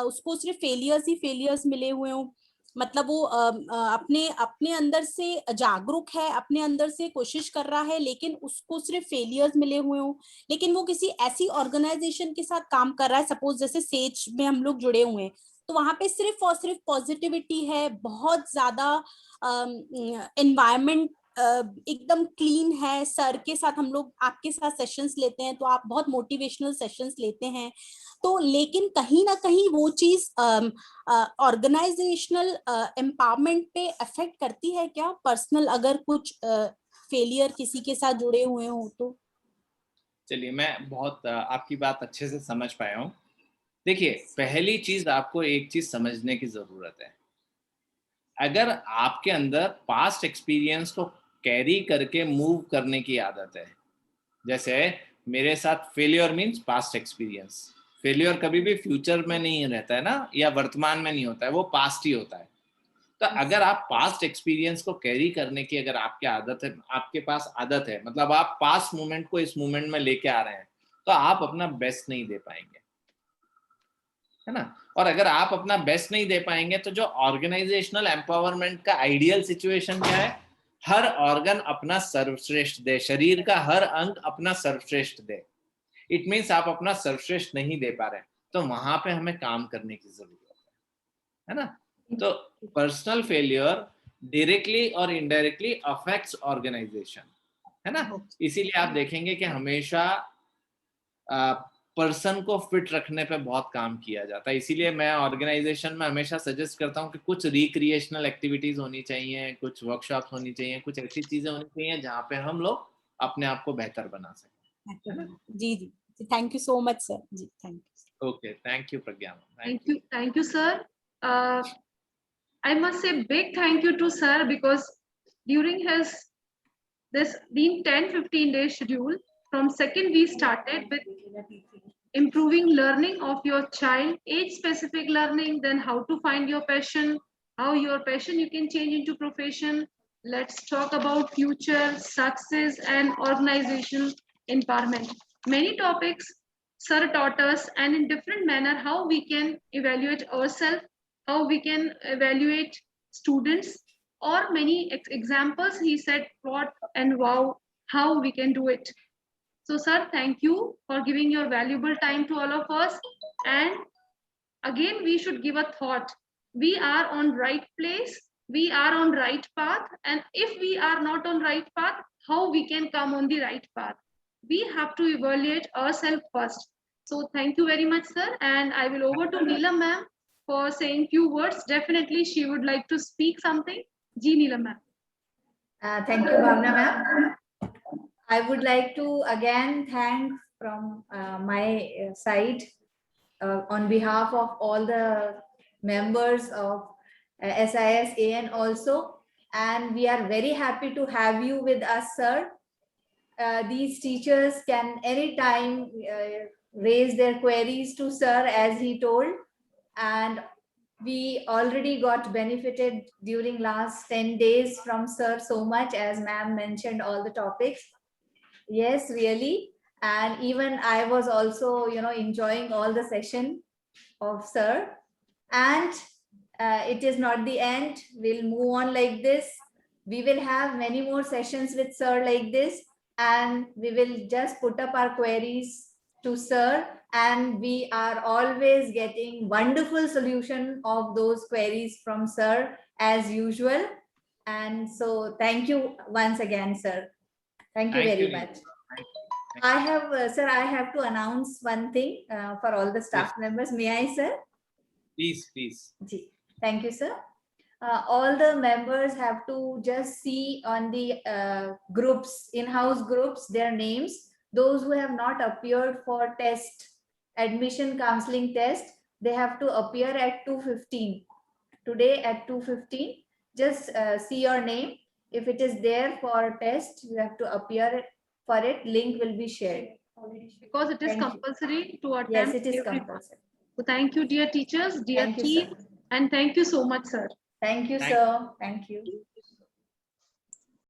उसको सिर्फ फेलियर्स मिले हुए हों, मतलब वो अपने अंदर से जागरूक है, अपने अंदर से कोशिश कर रहा है, लेकिन उसको सिर्फ फेलियर्स मिले हुए हों, लेकिन वो किसी ऐसी ऑर्गेनाइजेशन के साथ काम कर रहा है, सपोज जैसे सेज में हम लोग जुड़े हुए हैं, तो वहां पे सिर्फ और सिर्फ पॉजिटिविटी है, बहुत ज्यादा एनवायरमेंट एकदम क्लीन है, सर के साथ हम लोग आपके साथ सेशंस लेते हैं तो आप बहुत मोटिवेशनल सेशंस लेते हैं, तो लेकिन कहीं ना कहीं वो चीज ऑर्गेनाइजेशनल एम्पावरमेंट पे अफेक्ट करती है क्या? पर्सनल अगर कुछ फेलियर किसी के साथ जुड़े हुए हो तो? चलिए, मैं बहुत आपकी बात अच्छे से समझ पाया हूँ। देखिए, पहली चीज आपको एक चीज समझने की जरूरत है। अगर आपके अंदर पास्ट एक्सपीरियंस को कैरी करके मूव करने की आदत है, जैसे मेरे साथ failure means past experience, failure कभी भी फ्यूचर में नहीं रहता है ना, या वर्तमान में नहीं होता है, वो पास्ट ही होता है। तो अगर आप पास्ट एक्सपीरियंस को कैरी करने की अगर आपकी आदत है, आपके पास आदत है, मतलब आप पास्ट मोमेंट को इस मोमेंट में लेके आ रहे हैं, तो आप अपना बेस्ट नहीं दे पाएंगे, है ना। और अगर आप अपना बेस्ट नहीं दे पाएंगे तो जो ऑर्गेनाइजेशनल एम्पावरमेंट का आइडियल सिचुएशन क्या है, हर ऑर्गन अपना सर्वश्रेष्ठ दे, शरीर का हर अंग अपना सर्वश्रेष्ठ दे। इट मीन्स आप अपना सर्वश्रेष्ठ नहीं दे पा रहे, तो वहां पे हमें काम करने की जरूरत है ना। तो पर्सनल फेलियर डायरेक्टली और इनडायरेक्टली अफेक्ट्स ऑर्गेनाइजेशन, है ना। इसीलिए आप देखेंगे कि हमेशा पर्सन को फिट रखने पे बहुत काम किया जाता है। इसीलिए मैं ऑर्गेनाइजेशन में हमेशा सजेस्ट करता हूँ कि कुछ रिक्रिएशनल एक्टिविटीज होनी चाहिए, कुछ वर्कशॉप्स होनी चाहिए, कुछ ऐसी चीजें होनी चाहिए जहाँ पे हम लोग अपने आप को बेहतर बना सकें। जी जी, thank you so much sir. जी thank you. Okay, thank you Pragya. Thank you, sir. I must say big thank you to sir, because during his this being 10-15 day schedule, from second we started with improving learning of your child, age specific learning, then how to find your passion, how your passion you can change into profession. Let's talk about future success and organization empowerment. Many topics sir taught us, and in different manner how we can evaluate ourselves, how we can evaluate students, or many examples he said what and wow how we can do it. So sir, thank you for giving your valuable time to all of us. And again, we should give a thought. We are on right place, we are on right path, and if we are not on right path, how we can come on the right path? We have to evaluate ourselves first. So thank you very much, sir. And I will over to Neelam ma'am for saying few words. Definitely she would like to speak something. Ji Neelam ma'am. Thank you, Bhavna ma'am. I would like to again thank from my side on behalf of all the members of SIS AN also, and we are very happy to have you with us, sir. These teachers can anytime raise their queries to sir, as he told, and we already got benefited during last 10 days from sir so much, as ma'am mentioned all the topics. Yes, really. And even I was also, enjoying all the session of sir. And it is not the end. We'll move on like this. We will have many more sessions with sir like this, and we will just put up our queries to sir, and we are always getting wonderful solution of those queries from sir as usual. And so thank you once again, sir. Thank you very much. I have, sir, I have to announce one thing for all the staff members. May I, sir? Please, please. Thank you, sir. All the members have to just see on the groups, in-house groups, their names. Those who have not appeared for test, admission counseling test, they have to appear at 2:15. Today at 2:15, just see your name. If it is there for test, you have to appear for it. Link will be shared. Because it is compulsory to attempt. Yes, it is compulsory. So thank you, dear teachers, dear team, and thank you so much, sir. Thank you, sir. Thank you.